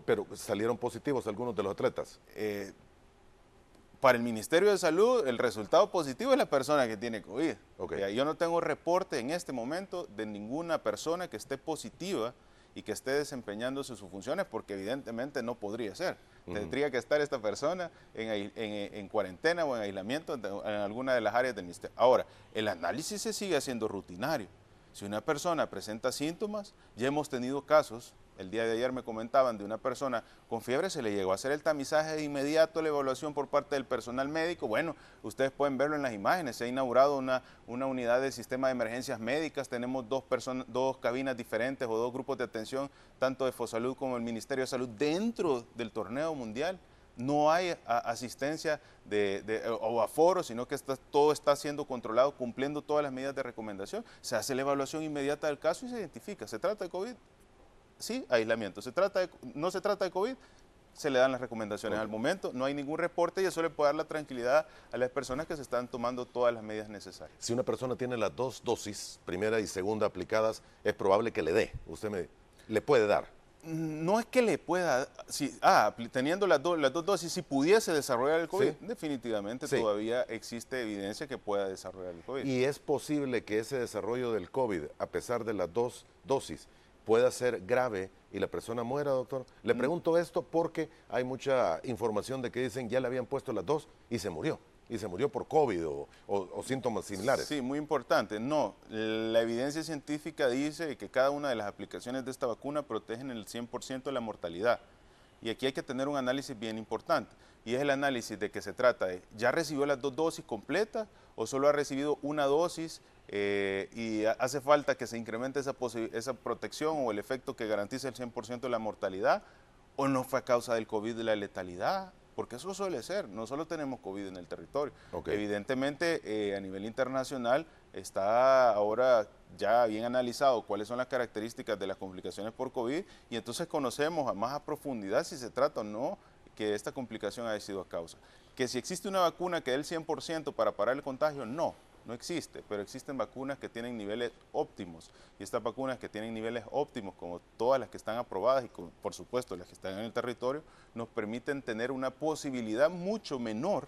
Pero salieron positivos algunos de los atletas? Para el Ministerio de Salud, el resultado positivo es la persona que tiene COVID. Okay. Yo no tengo reporte en este momento de ninguna persona que esté positiva y que esté desempeñándose sus funciones, porque evidentemente no podría ser. Tendría que estar esta persona en cuarentena o en aislamiento en alguna de las áreas del ministerio. Ahora, el análisis se sigue haciendo rutinario. Si una persona presenta síntomas, ya hemos tenido casos. El día de ayer me comentaban de una persona con fiebre, se le llegó a hacer el tamizaje de inmediato, la evaluación por parte del personal médico. Bueno, ustedes pueden verlo en las imágenes, se ha inaugurado una unidad de sistema de emergencias médicas, tenemos dos cabinas diferentes o 2 grupos de atención, tanto de Fosalud como el Ministerio de Salud, dentro del torneo mundial. No hay asistencia o aforo, sino que todo está siendo controlado, cumpliendo todas las medidas de recomendación. Se hace la evaluación inmediata del caso y se identifica. ¿Se trata de COVID? Sí, aislamiento. ¿No se trata de COVID? Se le dan las recomendaciones. Al momento no hay ningún reporte y eso le puede dar la tranquilidad a las personas que se están tomando todas las medidas necesarias. Si una persona tiene las 2 dosis, primera y segunda aplicadas, es probable que le dé. ¿Le puede dar? No es que le pueda, teniendo las dos dosis, si pudiese desarrollar el COVID, ¿sí? Definitivamente sí. Todavía existe evidencia que pueda desarrollar el COVID. ¿Y es posible que ese desarrollo del COVID, a pesar de las 2 dosis, pueda ser grave y la persona muera, doctor? Le pregunto esto porque hay mucha información de que dicen ya le habían puesto las 2 y se murió. Y se murió por COVID o síntomas similares. Sí, muy importante. No, la evidencia científica dice que cada una de las aplicaciones de esta vacuna protegen el 100% de la mortalidad. Y aquí hay que tener un análisis bien importante. Y es el análisis de que se trata de, ¿ya recibió las 2 dosis completas o solo ha recibido una dosis y hace falta que se incremente esa protección o el efecto que garantice el 100% de la mortalidad? ¿O no fue a causa del COVID de la letalidad? Porque eso suele ser, no solo tenemos COVID en el territorio. Okay. Evidentemente, a nivel internacional está ahora ya bien analizado cuáles son las características de las complicaciones por COVID y entonces conocemos más a profundidad si se trata o no que esta complicación haya sido a causa. Que si existe una vacuna que dé el 100% para parar el contagio, no existe, pero existen vacunas que tienen niveles óptimos y estas vacunas que tienen niveles óptimos, como todas las que están aprobadas y por supuesto las que están en el territorio, nos permiten tener una posibilidad mucho menor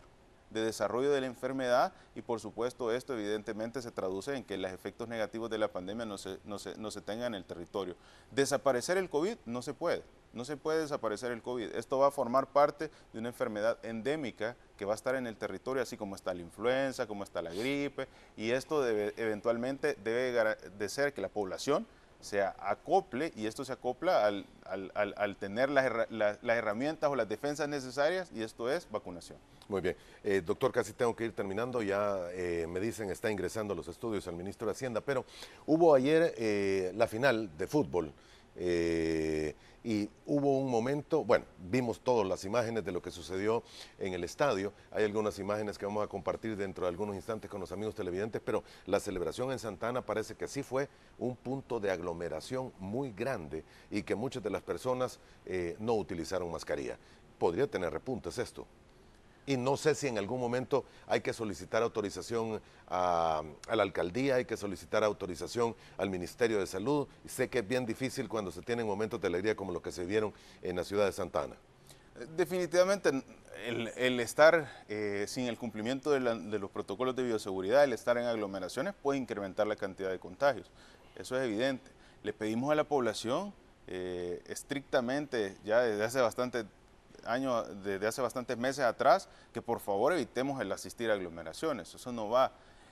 de desarrollo de la enfermedad y por supuesto esto evidentemente se traduce en que los efectos negativos de la pandemia no se tengan en el territorio. Desaparecer el COVID no se puede. No se puede desaparecer el COVID. Esto va a formar parte de una enfermedad endémica que va a estar en el territorio, así como está la influenza, como está la gripe, y esto eventualmente debe de ser que la población se acople, y esto se acopla al tener las herramientas o las defensas necesarias, y esto es vacunación. Muy bien. Doctor, casi tengo que ir terminando, ya me dicen está ingresando a los estudios al ministro de Hacienda, pero hubo ayer la final de fútbol. Y hubo un momento, bueno, vimos todas las imágenes de lo que sucedió en el estadio. Hay algunas imágenes que vamos a compartir dentro de algunos instantes con los amigos televidentes, pero la celebración en Santa Ana parece que sí fue un punto de aglomeración muy grande y que muchas de las personas no utilizaron mascarilla. Podría tener repuntes esto. Y no sé si en algún momento hay que solicitar autorización a la alcaldía, hay que solicitar autorización al Ministerio de Salud. Sé que es bien difícil cuando se tienen momentos de alegría como los que se vieron en la ciudad de Santa Ana. Definitivamente el estar sin el cumplimiento de los protocolos de bioseguridad, el estar en aglomeraciones puede incrementar la cantidad de contagios. Eso es evidente. Le pedimos a la población estrictamente, ya desde hace desde hace bastantes meses atrás, que por favor evitemos el asistir a aglomeraciones. Eso no va.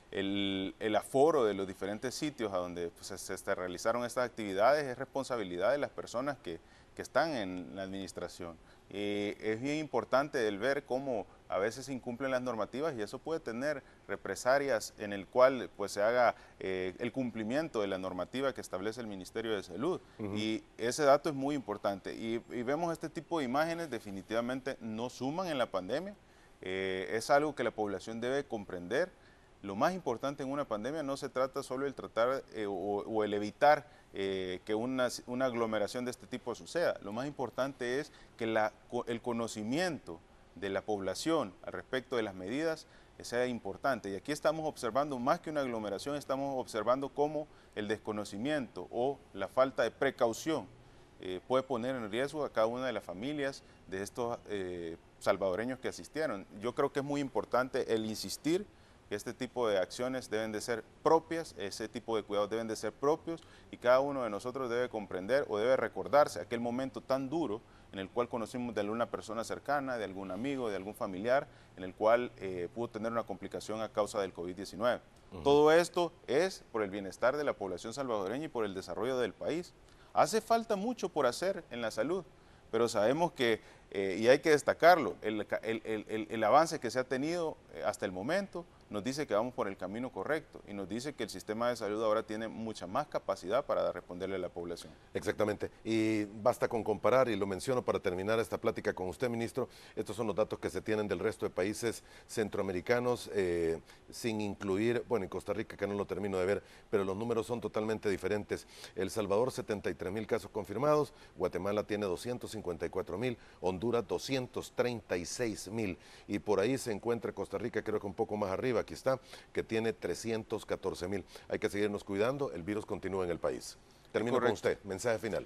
El aforo de los diferentes sitios a donde pues, se realizaron estas actividades es responsabilidad de las personas que están en la administración. Es bien importante el ver cómo a veces se incumplen las normativas y eso puede tener represalias en el cual pues se haga el cumplimiento de la normativa que establece el Ministerio de Salud. Y ese dato es muy importante. Y vemos este tipo de imágenes, definitivamente no suman en la pandemia. Es algo que la población debe comprender. Lo más importante en una pandemia no se trata solo del tratar o el evitar que una aglomeración de este tipo suceda. Lo más importante es que el conocimiento de la población al respecto de las medidas sea importante. Y aquí estamos observando más que una aglomeración, estamos observando cómo el desconocimiento o la falta de precaución puede poner en riesgo a cada una de las familias de estos salvadoreños que asistieron. Yo creo que es muy importante el insistir que este tipo de acciones deben de ser propias, ese tipo de cuidados deben de ser propios y cada uno de nosotros debe comprender o debe recordarse aquel momento tan duro en el cual conocimos de alguna persona cercana, de algún amigo, de algún familiar, en el cual pudo tener una complicación a causa del COVID-19. Todo esto es por el bienestar de la población salvadoreña y por el desarrollo del país. Hace falta mucho por hacer en la salud, pero sabemos que, y hay que destacarlo, el avance que se ha tenido hasta el momento nos dice que vamos por el camino correcto y nos dice que el sistema de salud ahora tiene mucha más capacidad para responderle a la población. Exactamente, y basta con comparar, y lo menciono para terminar esta plática con usted, ministro, estos son los datos que se tienen del resto de países centroamericanos, sin incluir, bueno, en Costa Rica que no lo termino de ver, pero los números son totalmente diferentes. El Salvador, 73,000 casos confirmados, Guatemala tiene 254,000, Honduras 236,000, y por ahí se encuentra Costa Rica, creo que un poco más arriba, aquí está, que tiene 314,000. Hay que seguirnos cuidando, el virus continúa en el país. Termino con usted, mensaje final.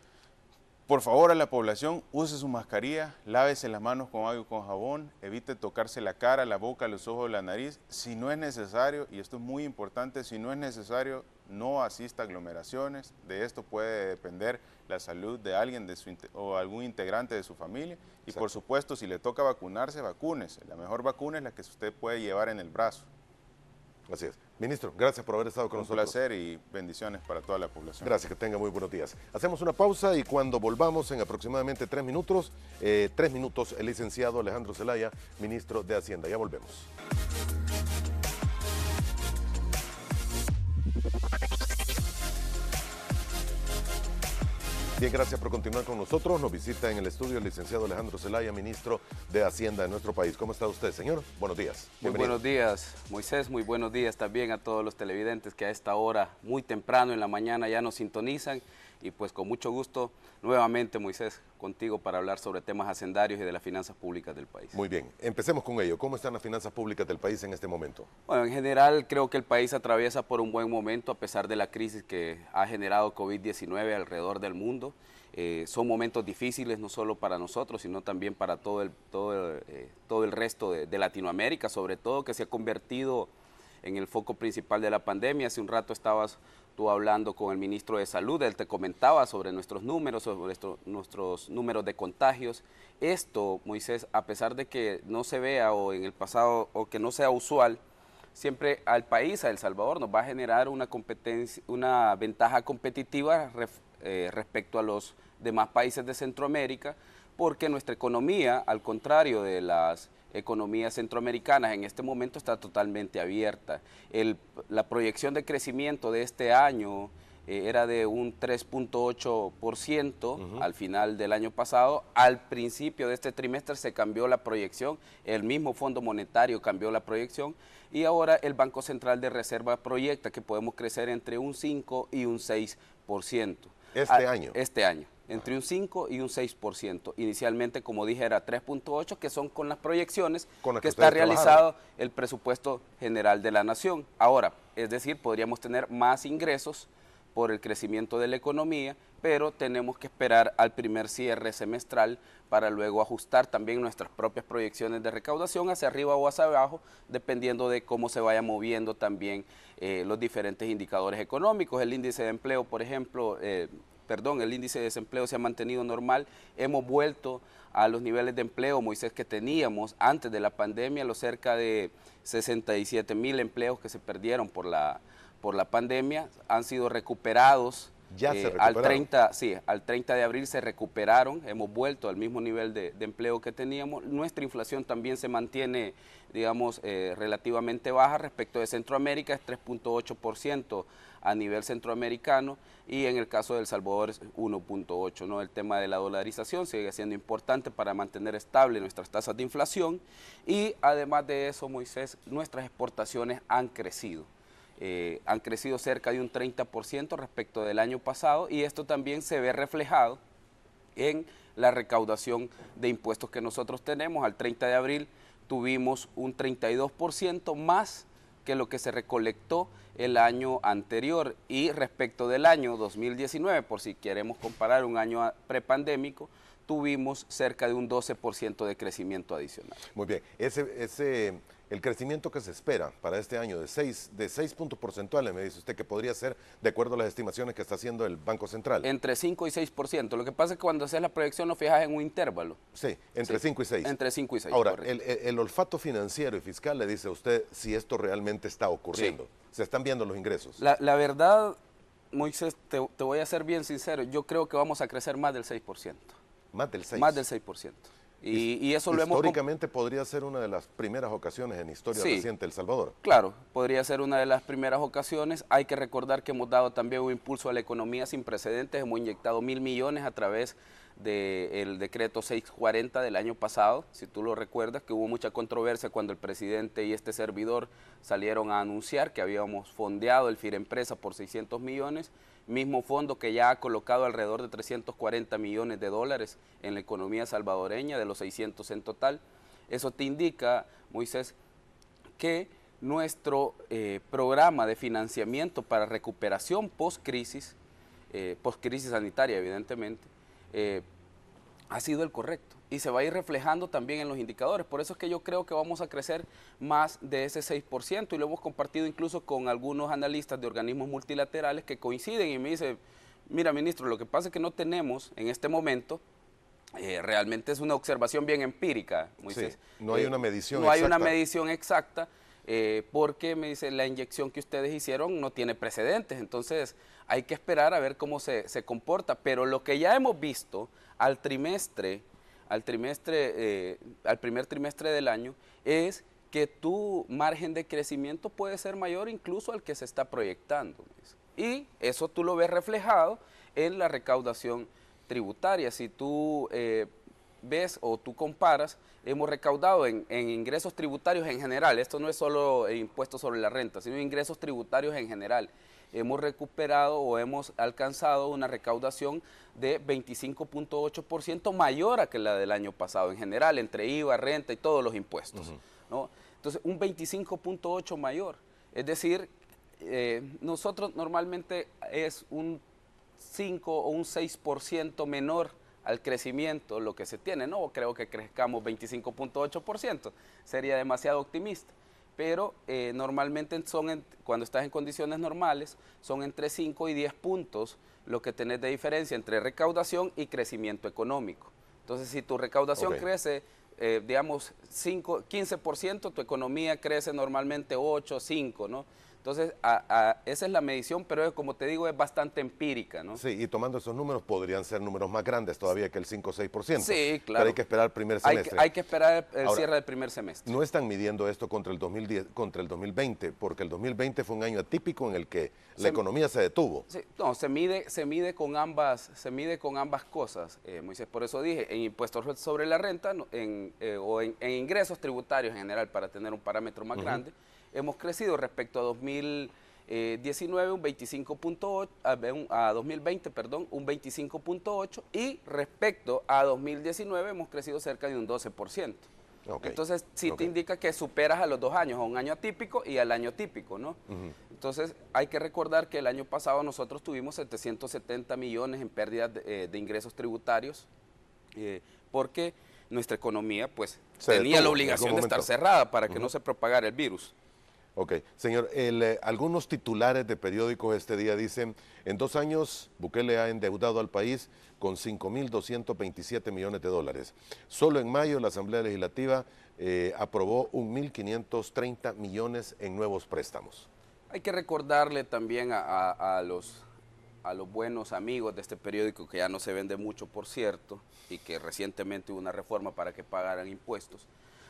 Por favor, a la población, use su mascarilla, lávese las manos con agua y con jabón, evite tocarse la cara, la boca, los ojos, la nariz. Si no es necesario, y esto es muy importante, si no es necesario, no asista a aglomeraciones. De esto puede depender la salud de alguien o algún integrante de su familia. Y por supuesto, si le toca vacunarse, vacúnese. La mejor vacuna es la que usted puede llevar en el brazo. Así es. Ministro, gracias por haber estado con nosotros. Un placer y bendiciones para toda la población. Gracias, que tenga muy buenos días. Hacemos una pausa y cuando volvamos en aproximadamente 3 minutos, el licenciado Alejandro Zelaya, ministro de Hacienda. Ya volvemos. Bien, gracias por continuar con nosotros. Nos visita en el estudio el licenciado Alejandro Zelaya, ministro de Hacienda de nuestro país. ¿Cómo está usted, señor? Buenos días. Muy buenos días, Moisés. Muy buenos días también a todos los televidentes que a esta hora, muy temprano en la mañana, ya nos sintonizan. Y pues con mucho gusto, nuevamente, Moisés, contigo para hablar sobre temas hacendarios y de las finanzas públicas del país. Muy bien, empecemos con ello. ¿Cómo están las finanzas públicas del país en este momento? Bueno, en general creo que el país atraviesa por un buen momento a pesar de la crisis que ha generado COVID-19 alrededor del mundo. Son momentos difíciles no solo para nosotros, sino también para todo el resto de Latinoamérica, sobre todo que se ha convertido en el foco principal de la pandemia. Hace un rato estabas tú hablando con el ministro de Salud, él te comentaba sobre nuestros números nuestros números de contagios. Esto, Moisés, a pesar de que no se vea o en el pasado o que no sea usual, siempre al país, a El Salvador, nos va a generar una ventaja competitiva respecto a los demás países de Centroamérica, porque nuestra economía, al contrario de las economías centroamericanas, en este momento está totalmente abierta. La proyección de crecimiento de este año era de un 3.8% al final del año pasado. Al principio de este trimestre se cambió la proyección, el mismo Fondo Monetario cambió la proyección y ahora el Banco Central de Reserva proyecta que podemos crecer entre un 5 y un 6%. ¿Este año? Este año, entre un 5 y un 6%. Inicialmente, como dije, era 3.8, que son con las proyecciones que está realizado el presupuesto general de la nación. Ahora, es decir, podríamos tener más ingresos por el crecimiento de la economía, pero tenemos que esperar al primer cierre semestral para luego ajustar también nuestras propias proyecciones de recaudación hacia arriba o hacia abajo, dependiendo de cómo se vaya moviendo también los diferentes indicadores económicos. El índice de empleo, por ejemplo, el índice de desempleo se ha mantenido normal. Hemos vuelto a los niveles de empleo, Moisés, que teníamos antes de la pandemia, los cerca de 67,000 empleos que se perdieron por la pandemia han sido recuperados Ya se recuperaron. Al 30 de abril se recuperaron, hemos vuelto al mismo nivel de empleo que teníamos. Nuestra inflación también se mantiene, digamos, relativamente baja respecto de Centroamérica, es 3.8% a nivel centroamericano, y en el caso de El Salvador es 1.8%, ¿no? El tema de la dolarización sigue siendo importante para mantener estable nuestras tasas de inflación, y además de eso, Moisés, nuestras exportaciones han crecido. Han crecido cerca de un 30% respecto del año pasado, y esto también se ve reflejado en la recaudación de impuestos que nosotros tenemos. Al 30 de abril tuvimos un 32% más que lo que se recolectó el año anterior, y respecto del año 2019, por si queremos comparar un año prepandémico, tuvimos cerca de un 12% de crecimiento adicional. Muy bien, el crecimiento que se espera para este año de 6 puntos porcentuales, me dice usted que podría ser de acuerdo a las estimaciones que está haciendo el Banco Central. Entre 5 y 6%. Lo que pasa es que cuando haces la proyección lo fijas en un intervalo. Sí, entre 5 y 6. Entre 5 y 6. Ahora, el olfato financiero y fiscal le dice a usted si esto realmente está ocurriendo. Sí. Se están viendo los ingresos. La verdad, Moisés, te voy a ser bien sincero, yo creo que vamos a crecer más del 6%. Más del 6%. Más del 6%. Y eso lo hemos... Históricamente podría ser una de las primeras ocasiones en historia reciente de El Salvador. Claro, podría ser una de las primeras ocasiones. Hay que recordar que hemos dado también un impulso a la economía sin precedentes. Hemos inyectado 1.000 millones a través del decreto 640 del año pasado. Si tú lo recuerdas, que hubo mucha controversia cuando el presidente y este servidor salieron a anunciar que habíamos fondeado el FIREMPRESA por 600 millones. Mismo fondo que ya ha colocado alrededor de 340 millones de dólares en la economía salvadoreña, de los 600 en total. Eso te indica, Moisés, que nuestro programa de financiamiento para recuperación post-crisis sanitaria, evidentemente, ha sido el correcto, y se va a ir reflejando también en los indicadores. Por eso es que yo creo que vamos a crecer más de ese 6%, y lo hemos compartido incluso con algunos analistas de organismos multilaterales que coinciden y me dicen, mira, ministro, lo que pasa es que no tenemos en este momento, realmente es una observación bien empírica, Moisés. Sí, no hay una medición exacta. No hay una medición exacta, porque me dice, la inyección que ustedes hicieron no tiene precedentes, entonces hay que esperar a ver cómo se comporta. Pero lo que ya hemos visto al primer trimestre del año es que tu margen de crecimiento puede ser mayor incluso al que se está proyectando. Y eso tú lo ves reflejado en la recaudación tributaria. Si tú ves o tú comparas, hemos recaudado en ingresos tributarios en general, esto no es solo impuestos sobre la renta, sino ingresos tributarios en general. Hemos recuperado o hemos alcanzado una recaudación de 25.8% mayor a que la del año pasado en general, entre IVA, renta y todos los impuestos, ¿no? Entonces, un 25.8% mayor. Es decir, nosotros normalmente es un 5 o un 6% menor al crecimiento lo que se tiene. No creo que crezcamos 25.8%, sería demasiado optimista. Pero normalmente cuando estás en condiciones normales son entre 5 y 10 puntos lo que tenés de diferencia entre recaudación y crecimiento económico. Entonces, si tu recaudación crece, digamos, 15%, tu economía crece normalmente 8, 5, ¿no? Entonces, esa es la medición, pero como te digo, es bastante empírica, ¿no? Sí, y tomando esos números, podrían ser números más grandes todavía que el 5 o 6%. Sí, claro. Pero hay que esperar el primer semestre. Hay que esperar el cierre del primer semestre. No están midiendo esto contra el 2020, porque el 2020 fue un año atípico en el que la economía se detuvo. Sí, no, se mide con ambas cosas, Moisés. Por eso dije, en impuestos sobre la renta o en ingresos tributarios en general, para tener un parámetro más grande, hemos crecido respecto a 2019 un 25.8, a 2020, perdón, un 25.8, y respecto a 2019 hemos crecido cerca de un 12%. Entonces, sí te indica que superas a los 2 años, a un año atípico y al año típico, ¿no? Entonces, hay que recordar que el año pasado nosotros tuvimos 770 millones en pérdidas de ingresos tributarios, porque nuestra economía, pues, tenía la obligación de estar cerrada para que no se propagara el virus. Ok, señor, algunos titulares de periódicos este día dicen, en 2 años Bukele ha endeudado al país con 5.227 millones de dólares. Solo en mayo la Asamblea Legislativa aprobó 1.530 millones en nuevos préstamos. Hay que recordarle también a a los buenos amigos de este periódico, que ya no se vende mucho, por cierto, y que recientemente hubo una reforma para que pagaran impuestos,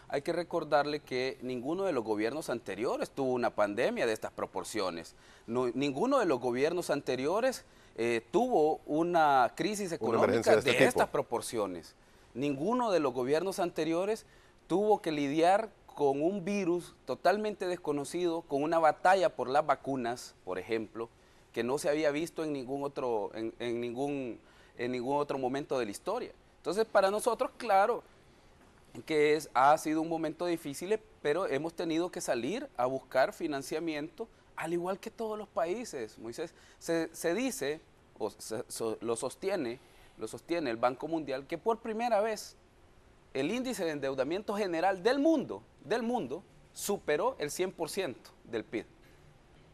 hay que recordarle que ninguno de los gobiernos anteriores tuvo una pandemia de estas proporciones. Ninguno de los gobiernos anteriores tuvo una crisis económica de estas proporciones. Ninguno de los gobiernos anteriores tuvo que lidiar con un virus totalmente desconocido, con una batalla por las vacunas, por ejemplo, que no se había visto en ningún otro, en ningún otro momento de la historia. Entonces, para nosotros, claro, que ha sido un momento difícil, pero hemos tenido que salir a buscar financiamiento, al igual que todos los países. Moisés, se dice, o lo sostiene el Banco Mundial, que por primera vez el índice de endeudamiento general del mundo superó el 100% del PIB.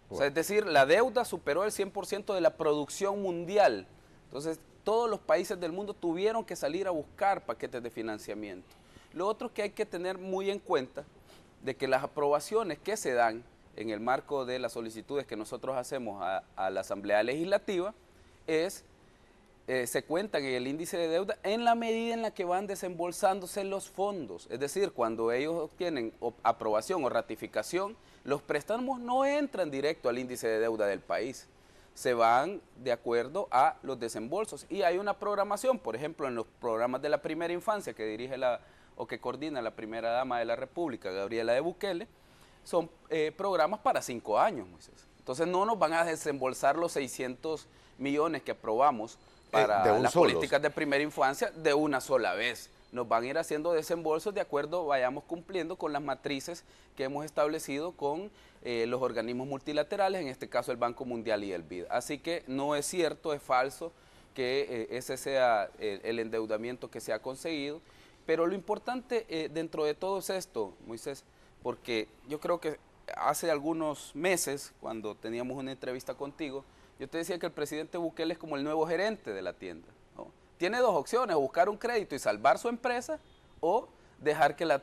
O sea, es decir, la deuda superó el 100% de la producción mundial. Entonces, todos los países del mundo tuvieron que salir a buscar paquetes de financiamiento. Lo otro que hay que tener muy en cuenta, de que las aprobaciones que se dan en el marco de las solicitudes que nosotros hacemos a la Asamblea Legislativa, se cuentan en el índice de deuda en la medida en la que van desembolsándose los fondos. Es decir, cuando ellos obtienen aprobación o ratificación, los préstamos no entran directo al índice de deuda del país, se van de acuerdo a los desembolsos. Y hay una programación, por ejemplo, en los programas de la primera infancia que dirige o que coordina la primera dama de la República, Gabriela de Bukele, son programas para 5 años, Moisés. Entonces no nos van a desembolsar los 600 millones que aprobamos para las políticas de primera infancia de una sola vez. Nos van a ir haciendo desembolsos de acuerdo, vayamos cumpliendo con las matrices que hemos establecido con los organismos multilaterales, en este caso el Banco Mundial y el BID. Así que no es cierto, es falso que ese sea el endeudamiento que se ha conseguido, pero lo importante dentro de todo es esto, Moisés, porque yo creo que hace algunos meses, cuando teníamos una entrevista contigo, yo te decía que el presidente Bukele es como el nuevo gerente de la tienda, ¿no? Tiene 2 opciones, buscar un crédito y salvar su empresa o dejar que la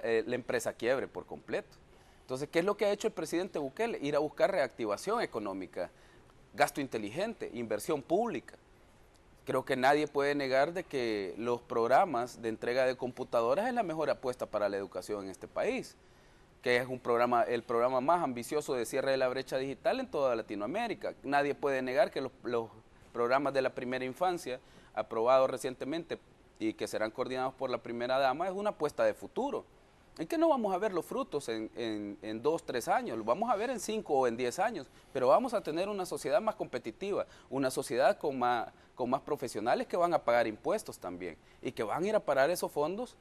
empresa quiebre por completo. Entonces, ¿qué es lo que ha hecho el presidente Bukele? Ir a buscar reactivación económica, gasto inteligente, inversión pública. Creo que nadie puede negar de que los programas de entrega de computadoras es la mejor apuesta para la educación en este país, que es el programa más ambicioso de cierre de la brecha digital en toda Latinoamérica. Nadie puede negar que los programas de la primera infancia, aprobados recientemente y que serán coordinados por la primera dama, es una apuesta de futuro. Es que no vamos a ver los frutos en 2, 3 años, los vamos a ver en 5 o en 10 años, pero vamos a tener una sociedad más competitiva, una sociedad con más profesionales que van a pagar impuestos también y que van a ir a parar esos fondos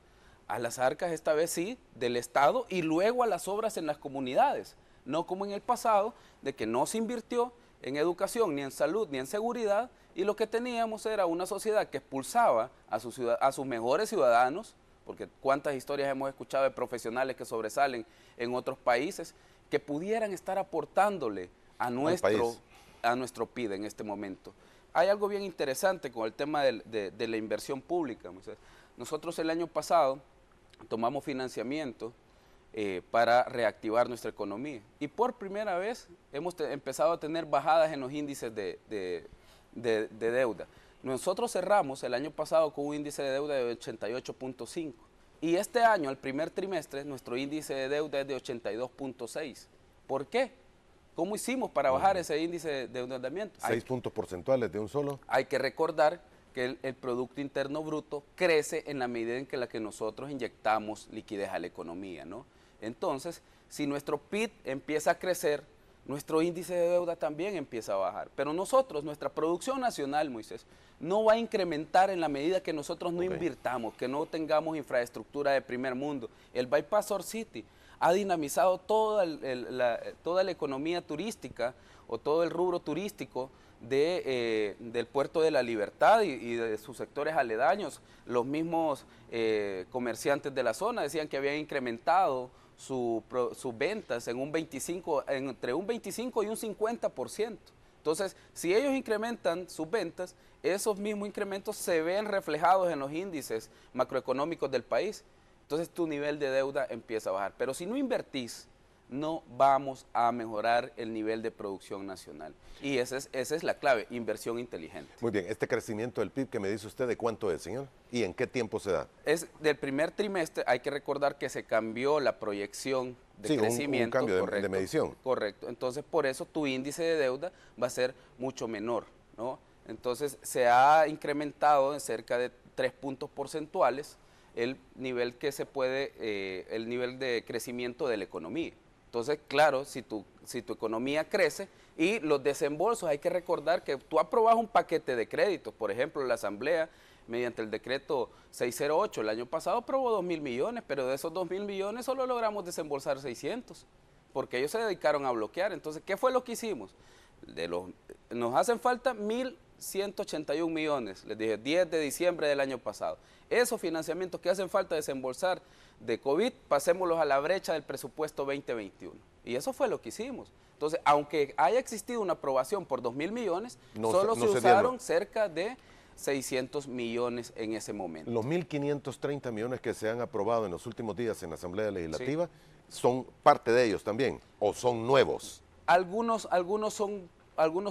a las arcas, esta vez sí, del Estado y luego a las obras en las comunidades, no como en el pasado, de que no se invirtió en educación, ni en salud, ni en seguridad, y lo que teníamos era una sociedad que expulsaba a sus mejores ciudadanos, porque cuántas historias hemos escuchado de profesionales que sobresalen en otros países, que pudieran estar aportándole a nuestro PIB en este momento. Hay algo bien interesante con el tema de la inversión pública. Nosotros el año pasado tomamos financiamiento para reactivar nuestra economía y por primera vez hemos empezado a tener bajadas en los índices de deuda. Nosotros cerramos el año pasado con un índice de deuda de 88.5 y este año, el primer trimestre, nuestro índice de deuda es de 82.6. ¿Por qué? ¿Cómo hicimos para bajar ese índice de endeudamiento? 6 puntos porcentuales de un solo. Hay que recordar que el Producto Interno Bruto crece en la medida en que nosotros inyectamos liquidez a la economía, ¿no? Entonces, si nuestro PIB empieza a crecer, nuestro índice de deuda también empieza a bajar. Pero nuestra producción nacional, Moisés, no va a incrementar en la medida que nosotros no invirtamos, que no tengamos infraestructura de primer mundo. El Bypass Sur City ha dinamizado toda la economía turística o todo el rubro turístico del Puerto de la Libertad y de sus sectores aledaños. Los mismos comerciantes de la zona decían que habían incrementado sus ventas entre un 25 y un 50%. Entonces, si ellos incrementan sus ventas, esos mismos incrementos se ven reflejados en los índices macroeconómicos del país. Entonces, tu nivel de deuda empieza a bajar. Pero si no invertís, no vamos a mejorar el nivel de producción nacional. Y esa es la clave, inversión inteligente. Muy bien, este crecimiento del PIB que me dice usted, ¿de cuánto es, señor? ¿Y en qué tiempo se da? Es del primer trimestre, hay que recordar que se cambió la proyección de crecimiento. Un cambio correcto, de medición. Correcto, entonces por eso tu índice de deuda va a ser mucho menor, ¿no? Entonces se ha incrementado en cerca de 3 puntos porcentuales el nivel que se puede, el nivel de crecimiento de la economía. Entonces, claro, si tu economía crece y los desembolsos, hay que recordar que tú aprobas un paquete de créditos, por ejemplo, la Asamblea, mediante el decreto 608, el año pasado aprobó 2.000 millones, pero de esos 2.000 millones solo logramos desembolsar 600, porque ellos se dedicaron a bloquear. Entonces, ¿qué fue lo que hicimos? Nos hacen falta 1.181 millones, les dije, 10 de diciembre del año pasado. Esos financiamientos que hacen falta desembolsar de COVID, pasémoslos a la brecha del presupuesto 2021. Y eso fue lo que hicimos. Entonces, aunque haya existido una aprobación por 2.000 millones, solo se usaron cerca de 600 millones en ese momento. Los 1.530 millones que se han aprobado en los últimos días en la Asamblea Legislativa, ¿son parte de ellos también o son nuevos? Algunos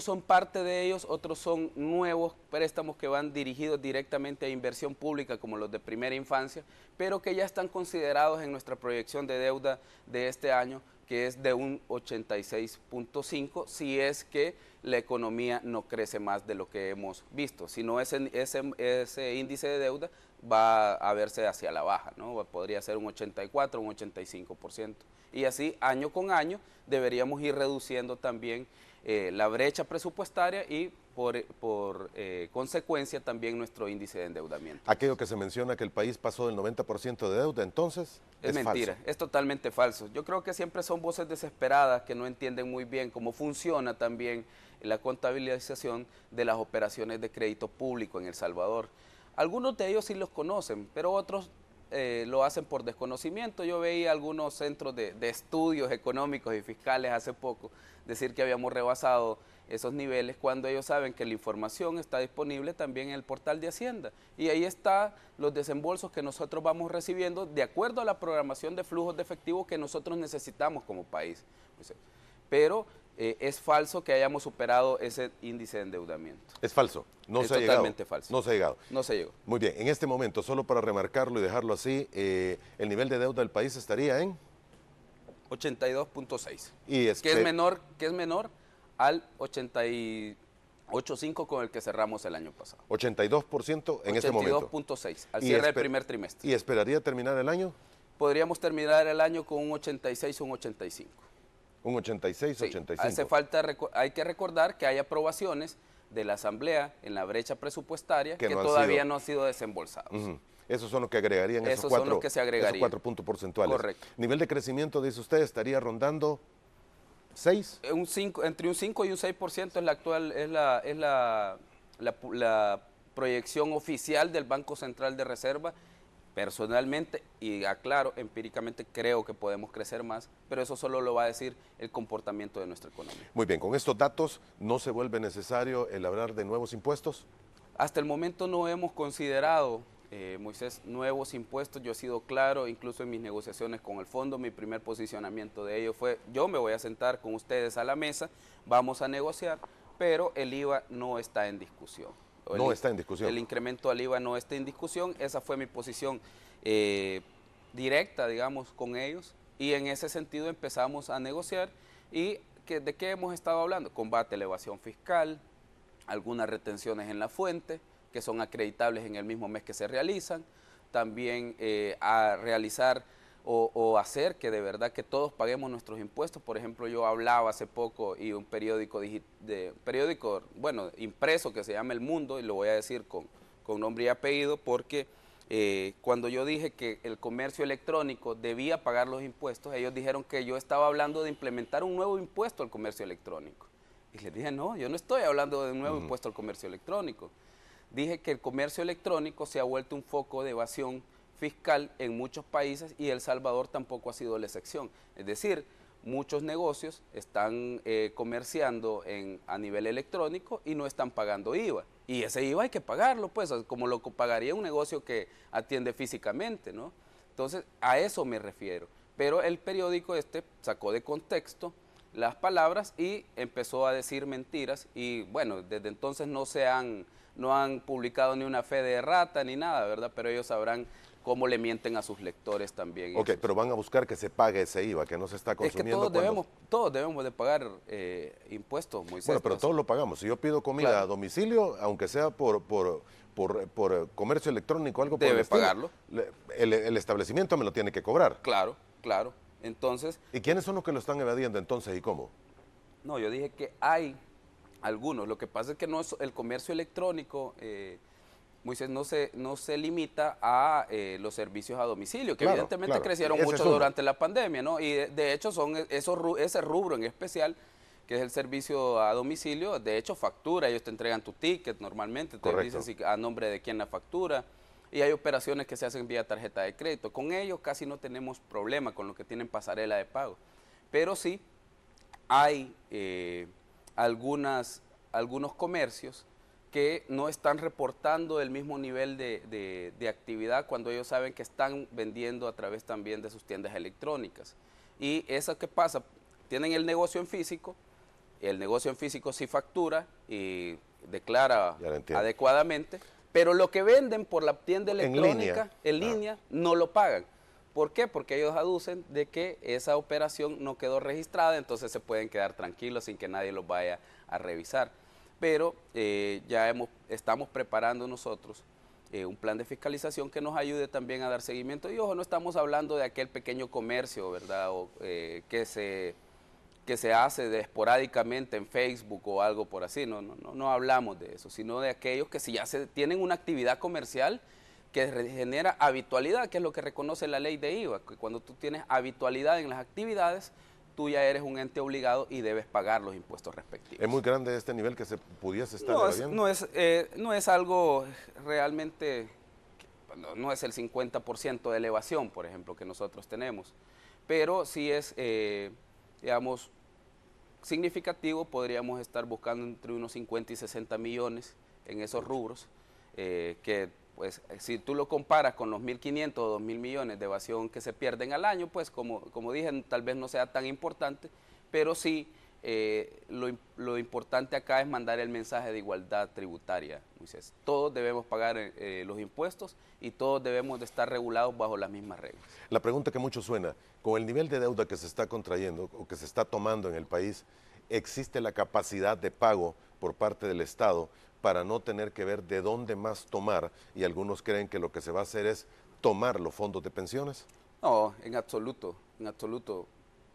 son parte de ellos, otros son nuevos préstamos que van dirigidos directamente a inversión pública, como los de primera infancia, pero que ya están considerados en nuestra proyección de deuda de este año, que es de un 86.5, si es que la economía no crece más de lo que hemos visto. Si no, ese índice de deuda va a verse hacia la baja, ¿no? Podría ser un 84, un 85%. Y así, año con año, deberíamos ir reduciendo también la brecha presupuestaria y por consecuencia también nuestro índice de endeudamiento. Aquello que se menciona que el país pasó del 90% de deuda, entonces es mentira, falso. Es totalmente falso. Yo creo que siempre son voces desesperadas que no entienden muy bien cómo funciona también la contabilización de las operaciones de crédito público en El Salvador. Algunos de ellos sí los conocen, pero otros lo hacen por desconocimiento. Yo veía algunos centros de estudios económicos y fiscales hace poco decir que habíamos rebasado esos niveles cuando ellos saben que la información está disponible también en el portal de Hacienda. Y ahí están los desembolsos que nosotros vamos recibiendo de acuerdo a la programación de flujos de efectivo que nosotros necesitamos como país. Pero es falso que hayamos superado ese índice de endeudamiento. Es falso, no se ha llegado. Totalmente falso. No se ha llegado. No se llegó. Muy bien, en este momento, solo para remarcarlo y dejarlo así, el nivel de deuda del país estaría en 82.6. Que es menor al 88.5 con el que cerramos el año pasado. 82% en este momento. 82.6 al cierre del primer trimestre. ¿Y esperaría terminar el año? Podríamos terminar el año con un 86 o un 85. Un 86, sí, 85. Hay que recordar que hay aprobaciones de la Asamblea en la brecha presupuestaria que todavía no han sido desembolsados. Esos son los que agregarían esos cuatro puntos porcentuales. Correcto. Nivel de crecimiento, dice usted, estaría rondando 6. Entre un 5 y un 6% es la actual, es la proyección oficial del Banco Central de Reserva. Personalmente, y aclaro, empíricamente creo que podemos crecer más, pero eso solo lo va a decir el comportamiento de nuestra economía. Muy bien, con estos datos, ¿no se vuelve necesario elaborar de nuevos impuestos? Hasta el momento no hemos considerado, Moisés, nuevos impuestos. Yo he sido claro, incluso en mis negociaciones con el fondo, mi primer posicionamiento de ello fue, yo me voy a sentar con ustedes a la mesa, vamos a negociar, pero el IVA no está en discusión. No está en discusión. El incremento al IVA no está en discusión. Esa fue mi posición directa, digamos, con ellos. Y en ese sentido empezamos a negociar. ¿Y de qué hemos estado hablando? Combate a la evasión fiscal, algunas retenciones en la fuente, que son acreditables en el mismo mes que se realizan. También a realizar o hacer que de verdad que todos paguemos nuestros impuestos. Por ejemplo, yo hablaba hace poco y un periódico, bueno, impreso que se llama El Mundo, y lo voy a decir con nombre y apellido, porque cuando yo dije que el comercio electrónico debía pagar los impuestos, ellos dijeron que yo estaba hablando de implementar un nuevo impuesto al comercio electrónico. Y les dije, no, yo no estoy hablando de un nuevo impuesto al comercio electrónico. Dije que el comercio electrónico se ha vuelto un foco de evasión fiscal en muchos países y El Salvador tampoco ha sido la excepción. Es decir, muchos negocios están comerciando a nivel electrónico y no están pagando IVA. Y ese IVA hay que pagarlo, pues, como lo pagaría un negocio que atiende físicamente, ¿no? Entonces, a eso me refiero. pero el periódico sacó de contexto las palabras y empezó a decir mentiras y bueno, desde entonces no han publicado ni una fe de rata ni nada, ¿verdad? Pero ellos sabrán cómo le mienten a sus lectores también. Ok, pero van a buscar que se pague ese IVA, que no se está consumiendo. Es que todos debemos de pagar impuestos, Moisés. Bueno, pero todos lo pagamos. Si yo pido comida Claro. a domicilio, aunque sea por comercio electrónico o algo por el Debe estilo, pagarlo. el establecimiento me lo tiene que cobrar. Claro, claro. Entonces, ¿Y quiénes son los que lo están evadiendo entonces y cómo? no, yo dije que hay algunos. Lo que pasa es que no es el comercio electrónico, Moisés, no se limita a los servicios a domicilio, que Claro, evidentemente claro. crecieron Ese mucho es uno. durante la pandemia, ¿no? Y de hecho son ese rubro en especial, que es el servicio a domicilio, de hecho factura, ellos te entregan tu ticket normalmente, te Correcto. dicen a nombre de quién la factura, y hay operaciones que se hacen vía tarjeta de crédito. Con ellos casi no tenemos problema con lo que tienen pasarela de pago, pero sí hay algunos comercios que no están reportando el mismo nivel de actividad cuando ellos saben que están vendiendo a través también de sus tiendas electrónicas. Y eso que pasa, tienen el negocio en físico sí factura y declara Ya lo entiendo. adecuadamente, pero lo que venden por la tienda electrónica en línea no lo pagan. ¿Por qué? Porque ellos aducen de que esa operación no quedó registrada, entonces se pueden quedar tranquilos sin que nadie los vaya a revisar. Pero estamos preparando nosotros un plan de fiscalización que nos ayude también a dar seguimiento. Y ojo, no estamos hablando de aquel pequeño comercio, ¿verdad? Que se hace esporádicamente en Facebook o algo por así. No hablamos de eso, sino de aquellos que si ya tienen una actividad comercial que genera habitualidad, que es lo que reconoce la ley de IVA, que cuando tú tienes habitualidad en las actividades, tú ya eres un ente obligado y debes pagar los impuestos respectivos. ¿Es muy grande este nivel que se pudiese estar evadiendo? No es algo realmente, no es el 50% de elevación, por ejemplo, que nosotros tenemos, pero sí es, digamos, significativo. Podríamos estar buscando entre unos 50 y 60 millones en esos rubros, que pues si tú lo comparas con los 1.500 o 2.000 millones de evasión que se pierden al año, pues como dije, tal vez no sea tan importante, pero sí lo importante acá es mandar el mensaje de igualdad tributaria, Moisés. Todos debemos pagar los impuestos y todos debemos de estar regulados bajo las mismas reglas. La pregunta que mucho suena, con el nivel de deuda que se está contrayendo o que se está tomando en el país, ¿existe la capacidad de pago por parte del Estado para no tener que ver de dónde más tomar? Y algunos creen que lo que se va a hacer es tomar los fondos de pensiones. No, en absoluto,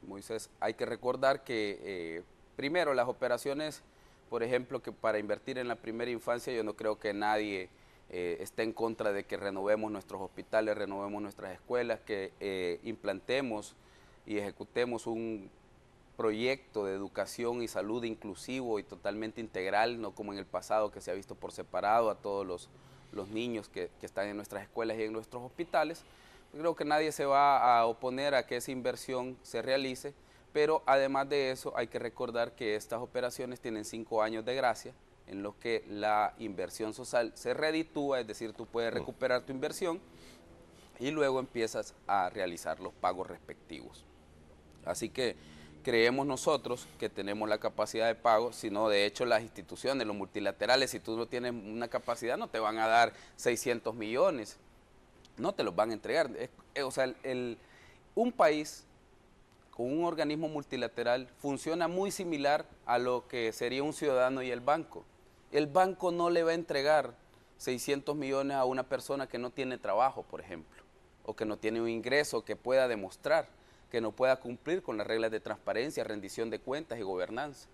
Moisés. Hay que recordar que primero las operaciones, por ejemplo, que para invertir en la primera infancia, yo no creo que nadie esté en contra de que renovemos nuestros hospitales, renovemos nuestras escuelas, que implantemos y ejecutemos un proyecto de educación y salud inclusivo y totalmente integral, no como en el pasado que se ha visto por separado a todos los niños que están en nuestras escuelas y en nuestros hospitales. Creo que nadie se va a oponer a que esa inversión se realice, pero además de eso hay que recordar que estas operaciones tienen 5 años de gracia, en los que la inversión social se reditúa, es decir, tú puedes recuperar tu inversión y luego empiezas a realizar los pagos respectivos. Así que creemos nosotros que tenemos la capacidad de pago, sino de hecho las instituciones, los multilaterales, si tú no tienes una capacidad no te van a dar 600 millones, no te los van a entregar. O sea, un país con un organismo multilateral funciona muy similar a lo que sería un ciudadano y el banco. El banco no le va a entregar 600 millones a una persona que no tiene trabajo, por ejemplo, o que no tiene un ingreso que pueda demostrar, que no pueda cumplir con las reglas de transparencia, rendición de cuentas y gobernanza.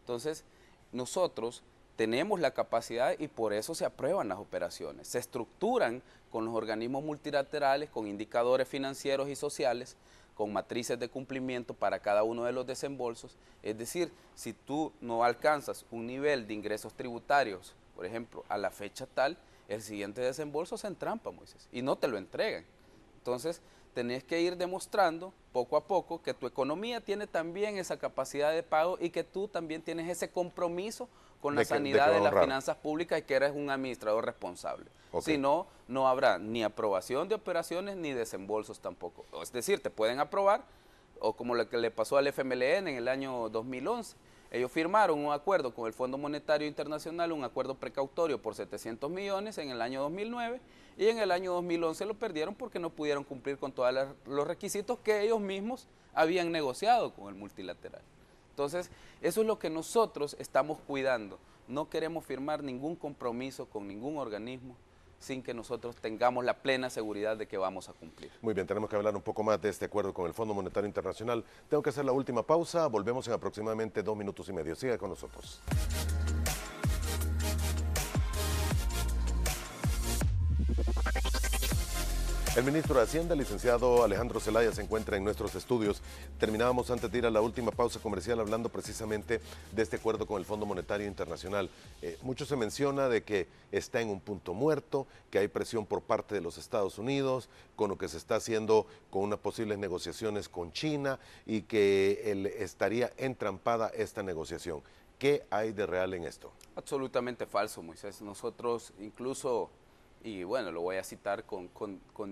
Entonces, nosotros tenemos la capacidad y por eso se aprueban las operaciones. Se estructuran con los organismos multilaterales, con indicadores financieros y sociales, con matrices de cumplimiento para cada uno de los desembolsos. Es decir, si tú no alcanzas un nivel de ingresos tributarios, por ejemplo, a la fecha tal, el siguiente desembolso se entrampa, Moisés, y no te lo entregan. Entonces, tenés que ir demostrando poco a poco que tu economía tiene también esa capacidad de pago y que tú también tienes ese compromiso con la sanidad de las finanzas públicas y que eres un administrador responsable. Ok. Si no, no habrá ni aprobación de operaciones ni desembolsos tampoco. Es decir, te pueden aprobar, o como lo que le pasó al FMLN en el año 2011. Ellos firmaron un acuerdo con el Fondo Monetario Internacional, un acuerdo precautorio por 700 millones en el año 2009, y en el año 2011 lo perdieron porque no pudieron cumplir con todos los requisitos que ellos mismos habían negociado con el multilateral. Entonces, eso es lo que nosotros estamos cuidando. No queremos firmar ningún compromiso con ningún organismo sin que nosotros tengamos la plena seguridad de que vamos a cumplir. Muy bien, tenemos que hablar un poco más de este acuerdo con el Fondo Monetario Internacional. Tengo que hacer la última pausa, volvemos en aproximadamente 2 minutos y medio. Siga con nosotros. El ministro de Hacienda, el licenciado Alejandro Zelaya, se encuentra en nuestros estudios. Terminábamos antes de ir a la última pausa comercial hablando precisamente de este acuerdo con el Fondo Monetario Internacional. Mucho se menciona de que está en un punto muerto, que hay presión por parte de los Estados Unidos, con lo que se está haciendo con unas posibles negociaciones con China y que estaría entrampada esta negociación. ¿Qué hay de real en esto? Absolutamente falso, Moisés. Nosotros incluso... Y bueno, lo voy a citar con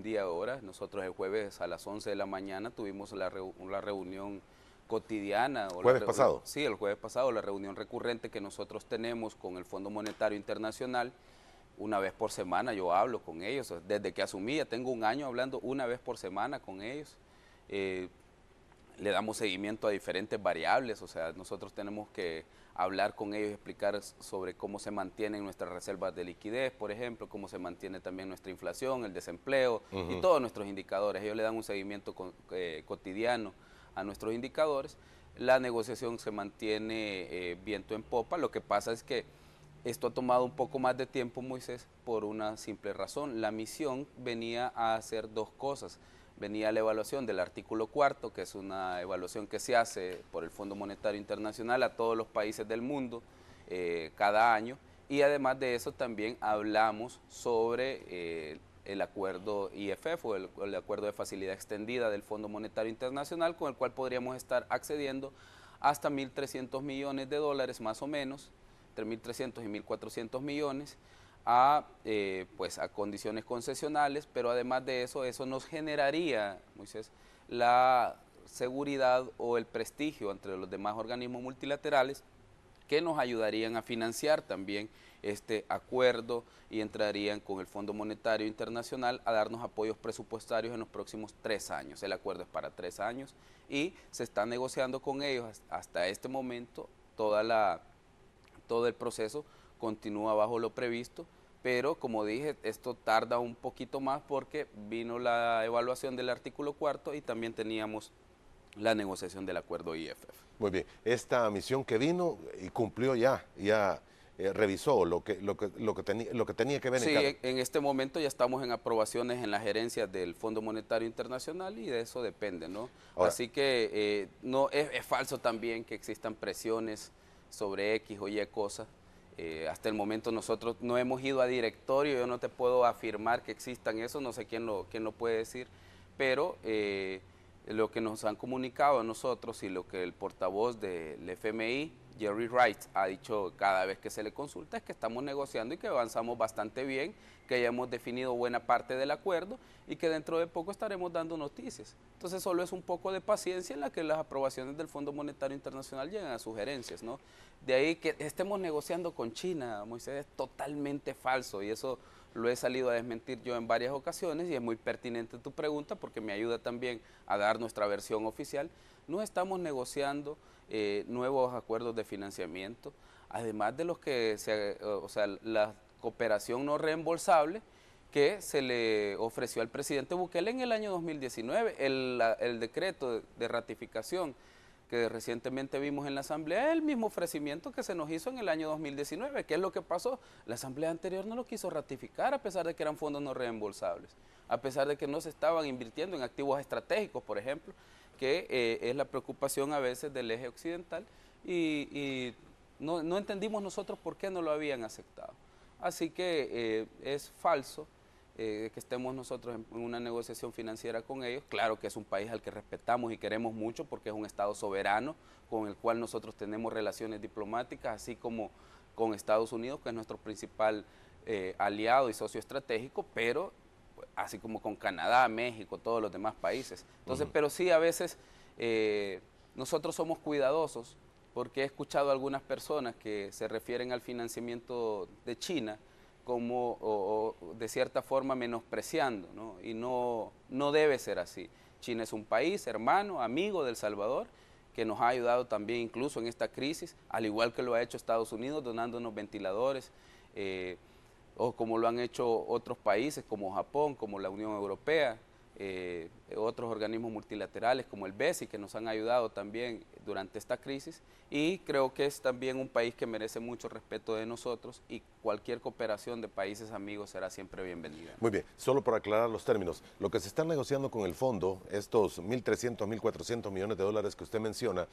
día y hora. Nosotros el jueves a las 11 de la mañana tuvimos la reunión cotidiana. ¿Jueves pasado? Sí, el jueves pasado, la reunión recurrente que nosotros tenemos con el Fondo Monetario Internacional. Una vez por semana yo hablo con ellos. Desde que asumí, ya tengo un año hablando una vez por semana con ellos. Le damos seguimiento a diferentes variables, o sea, nosotros tenemos que hablar con ellos y explicar sobre cómo se mantienen nuestras reservas de liquidez, por ejemplo, cómo se mantiene también nuestra inflación, el desempleo y todos nuestros indicadores. Ellos le dan un seguimiento cotidiano a nuestros indicadores. La negociación se mantiene viento en popa. Lo que pasa es que esto ha tomado un poco más de tiempo, Moisés, por una simple razón. La misión venía a hacer dos cosas. Venía la evaluación del artículo 4, que es una evaluación que se hace por el Fondo Monetario Internacional a todos los países del mundo cada año, y además de eso también hablamos sobre el acuerdo IFF, o el acuerdo de facilidad extendida del Fondo Monetario Internacional, con el cual podríamos estar accediendo hasta 1.300 millones de dólares más o menos, entre 1.300 y 1.400 millones, pues a condiciones concesionales, pero además de eso, eso nos generaría, Moisés, la seguridad o el prestigio entre los demás organismos multilaterales que nos ayudarían a financiar también este acuerdo y entrarían con el Fondo Monetario Internacional a darnos apoyos presupuestarios en los próximos 3 años. El acuerdo es para 3 años y se está negociando con ellos hasta este momento. Todo el proceso continúa bajo lo previsto, pero como dije, esto tarda un poquito más porque vino la evaluación del artículo 4 y también teníamos la negociación del acuerdo IFF. Muy bien, esta misión que vino y cumplió ya revisó lo que tenía que ver. Sí, en este momento ya estamos en aprobaciones en la gerencia del Fondo Monetario Internacional y de eso depende, ¿no? Ahora, así que no es falso también que existan presiones sobre X o Y cosas. Hasta el momento nosotros no hemos ido a directorio, yo no te puedo afirmar que existan eso, no sé quién lo puede decir, pero lo que nos han comunicado a nosotros y lo que el portavoz del FMI, Jerry Wright, ha dicho cada vez que se le consulta es que estamos negociando y que avanzamos bastante bien, que ya hemos definido buena parte del acuerdo y que dentro de poco estaremos dando noticias. Entonces solo es un poco de paciencia en la que las aprobaciones del Fondo Monetario Internacional llegan a sugerencias, ¿no? De ahí que estemos negociando con China, Moisés, es totalmente falso y eso lo he salido a desmentir yo en varias ocasiones y es muy pertinente tu pregunta porque me ayuda también a dar nuestra versión oficial. No estamos negociando nuevos acuerdos de financiamiento, además de los que, la cooperación no reembolsable que se le ofreció al presidente Bukele en el año 2019, el decreto de ratificación que recientemente vimos en la Asamblea, el mismo ofrecimiento que se nos hizo en el año 2019. ¿Qué es lo que pasó? La Asamblea anterior no lo quiso ratificar a pesar de que eran fondos no reembolsables, a pesar de que no se estaban invirtiendo en activos estratégicos, por ejemplo, que es la preocupación a veces del eje occidental y no entendimos nosotros por qué no lo habían aceptado. Así que es falso que estemos nosotros en una negociación financiera con ellos. Claro que es un país al que respetamos y queremos mucho porque es un Estado soberano con el cual nosotros tenemos relaciones diplomáticas, así como con Estados Unidos, que es nuestro principal aliado y socio estratégico, pero así como con Canadá, México, todos los demás países. Entonces, pero sí a veces nosotros somos cuidadosos, porque he escuchado a algunas personas que se refieren al financiamiento de China como o de cierta forma menospreciando, ¿no? Y no debe ser así. China es un país hermano, amigo de El Salvador, que nos ha ayudado también incluso en esta crisis, al igual que lo ha hecho Estados Unidos, donándonos ventiladores, o como lo han hecho otros países como Japón, como la Unión Europea, otros organismos multilaterales como el BESI, que nos han ayudado también durante esta crisis, y creo que es también un país que merece mucho respeto de nosotros, y cualquier cooperación de países amigos será siempre bienvenida. Muy bien, solo para aclarar los términos, lo que se está negociando con el fondo, estos 1.300, 1.400 millones de dólares que usted menciona,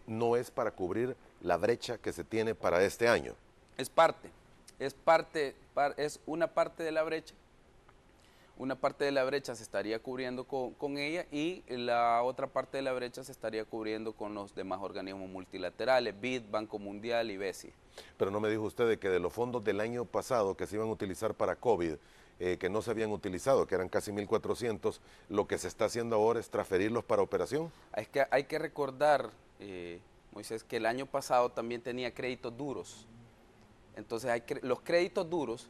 no es para cubrir la brecha que se tiene para este año. Es una parte de la brecha. Una parte de la brecha se estaría cubriendo con ella, y la otra parte de la brecha se estaría cubriendo con los demás organismos multilaterales, BID, Banco Mundial y BESI. Pero no me dijo usted de que de los fondos del año pasado que se iban a utilizar para COVID, que no se habían utilizado, que eran casi 1.400, lo que se está haciendo ahora es transferirlos para operación. Es que hay que recordar, Moisés, que el año pasado también tenía créditos duros. Entonces los créditos duros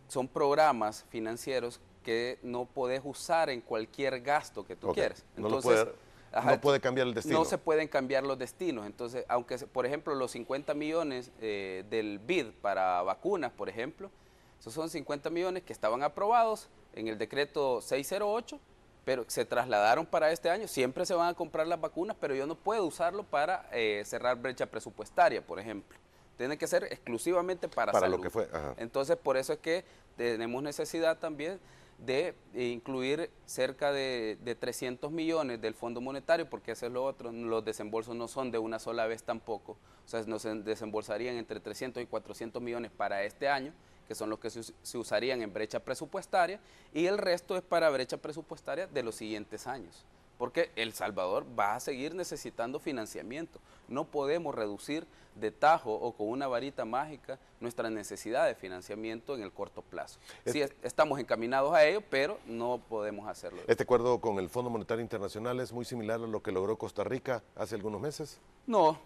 son programas financieros que no podés usar en cualquier gasto que tú quieras. Entonces, no puede cambiar el destino. No se pueden cambiar los destinos. Entonces, aunque, por ejemplo, los 50 millones del BID para vacunas, por ejemplo, esos son 50 millones que estaban aprobados en el decreto 608, pero se trasladaron para este año. Siempre se van a comprar las vacunas, pero yo no puedo usarlo para cerrar brecha presupuestaria, por ejemplo. Tiene que ser exclusivamente para salud. Lo que fue. Ajá. Entonces, por eso es que tenemos necesidad también de incluir cerca de 300 millones del Fondo Monetario, porque eso es lo otro. Los desembolsos no son de una sola vez tampoco. O sea, nos desembolsarían entre 300 y 400 millones para este año, que son los que se usarían en brecha presupuestaria, y el resto es para brecha presupuestaria de los siguientes años. Porque El Salvador va a seguir necesitando financiamiento. No podemos reducir de tajo o con una varita mágica nuestra necesidad de financiamiento en el corto plazo. Sí, estamos encaminados a ello, pero no podemos hacerlo. ¿Este acuerdo con el Fondo Monetario Internacional es muy similar a lo que logró Costa Rica hace algunos meses? No.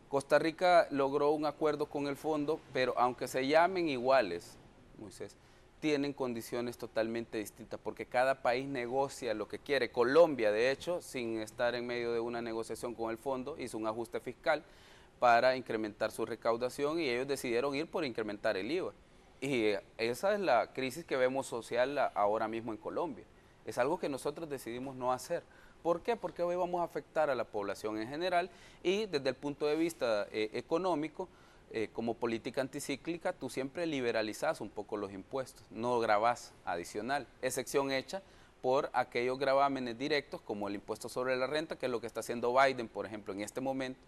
Costa Rica logró un acuerdo con el fondo, pero aunque se llamen iguales, Moisés, tienen condiciones totalmente distintas, porque cada país negocia lo que quiere. Colombia, de hecho, sin estar en medio de una negociación con el fondo, hizo un ajuste fiscal para incrementar su recaudación, y ellos decidieron ir por incrementar el IVA. Y esa es la crisis que vemos social ahora mismo en Colombia. Es algo que nosotros decidimos no hacer. ¿Por qué? Porque hoy vamos a afectar a la población en general, y desde el punto de vista económico, como política anticíclica, tú siempre liberalizas un poco los impuestos, no gravás adicional, excepción hecha por aquellos gravámenes directos como el impuesto sobre la renta, que es lo que está haciendo Biden, por ejemplo, en este momento,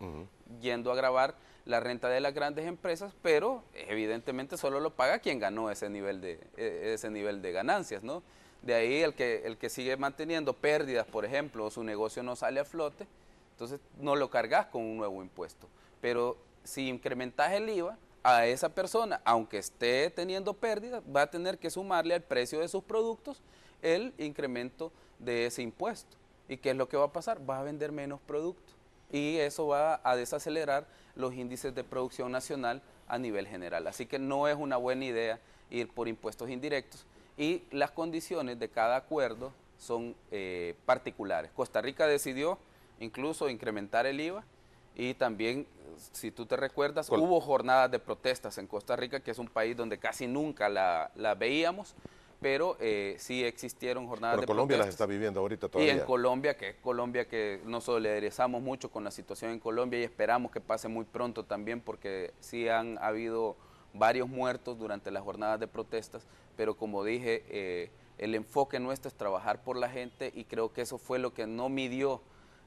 yendo a gravar la renta de las grandes empresas, pero evidentemente solo lo paga quien ganó ese nivel de ganancias, ¿no? De ahí el que sigue manteniendo pérdidas, por ejemplo, o su negocio no sale a flote, entonces no lo cargas con un nuevo impuesto. Pero si incrementas el IVA, a esa persona, aunque esté teniendo pérdidas, va a tener que sumarle al precio de sus productos el incremento de ese impuesto. ¿Y qué es lo que va a pasar? Va a vender menos productos, y eso va a desacelerar los índices de producción nacional a nivel general. Así que no es una buena idea ir por impuestos indirectos, y las condiciones de cada acuerdo son particulares. Costa Rica decidió incluso incrementar el IVA, y también, si tú te recuerdas, hubo jornadas de protestas en Costa Rica, que es un país donde casi nunca la veíamos, pero sí existieron jornadas de protestas. Colombia las está viviendo ahorita todavía. Y en Colombia, que nos solidarizamos mucho con la situación en Colombia, y esperamos que pase muy pronto también, porque sí han habido varios muertos durante las jornadas de protestas, pero como dije, el enfoque nuestro es trabajar por la gente, y creo que eso fue lo que no midió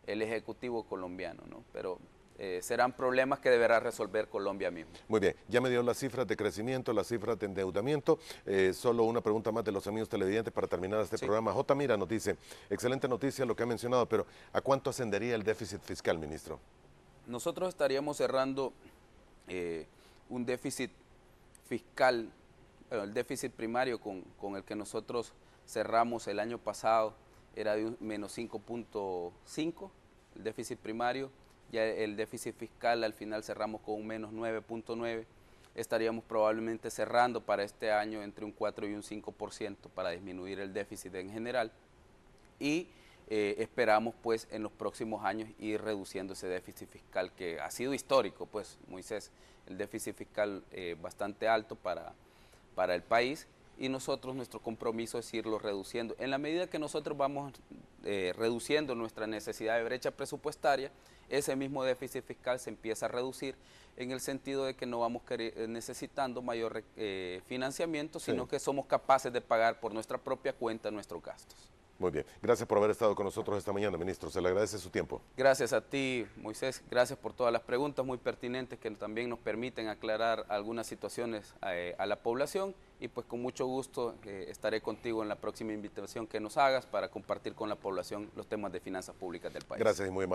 el Ejecutivo colombiano, ¿no? Pero serán problemas que deberá resolver Colombia mismo. Muy bien, ya me dio las cifras de crecimiento, las cifras de endeudamiento. Solo una pregunta más de los amigos televidentes para terminar este programa. J. Mira nos dice, excelente noticia lo que ha mencionado, pero ¿a cuánto ascendería el déficit fiscal, ministro? Nosotros estaríamos cerrando un déficit fiscal, bueno, el déficit primario con el que nosotros cerramos el año pasado era de un menos 5.5, el déficit primario, ya el déficit fiscal al final cerramos con un menos 9.9, estaríamos probablemente cerrando para este año entre un 4 y un 5% para disminuir el déficit en general, y esperamos pues en los próximos años ir reduciendo ese déficit fiscal que ha sido histórico, pues Moisés, el déficit fiscal bastante alto para el país, y nosotros nuestro compromiso es irlo reduciendo. En la medida que nosotros vamos reduciendo nuestra necesidad de brecha presupuestaria, ese mismo déficit fiscal se empieza a reducir en el sentido de que no vamos necesitando mayor financiamiento, sino Sí. que somos capaces de pagar por nuestra propia cuenta nuestros gastos. Muy bien. Gracias por haber estado con nosotros esta mañana, ministro. Se le agradece su tiempo. Gracias a ti, Moisés. Gracias por todas las preguntas muy pertinentes que también nos permiten aclarar algunas situaciones a la población. Y pues con mucho gusto estaré contigo en la próxima invitación que nos hagas para compartir con la población los temas de finanzas públicas del país. Gracias y muy amable.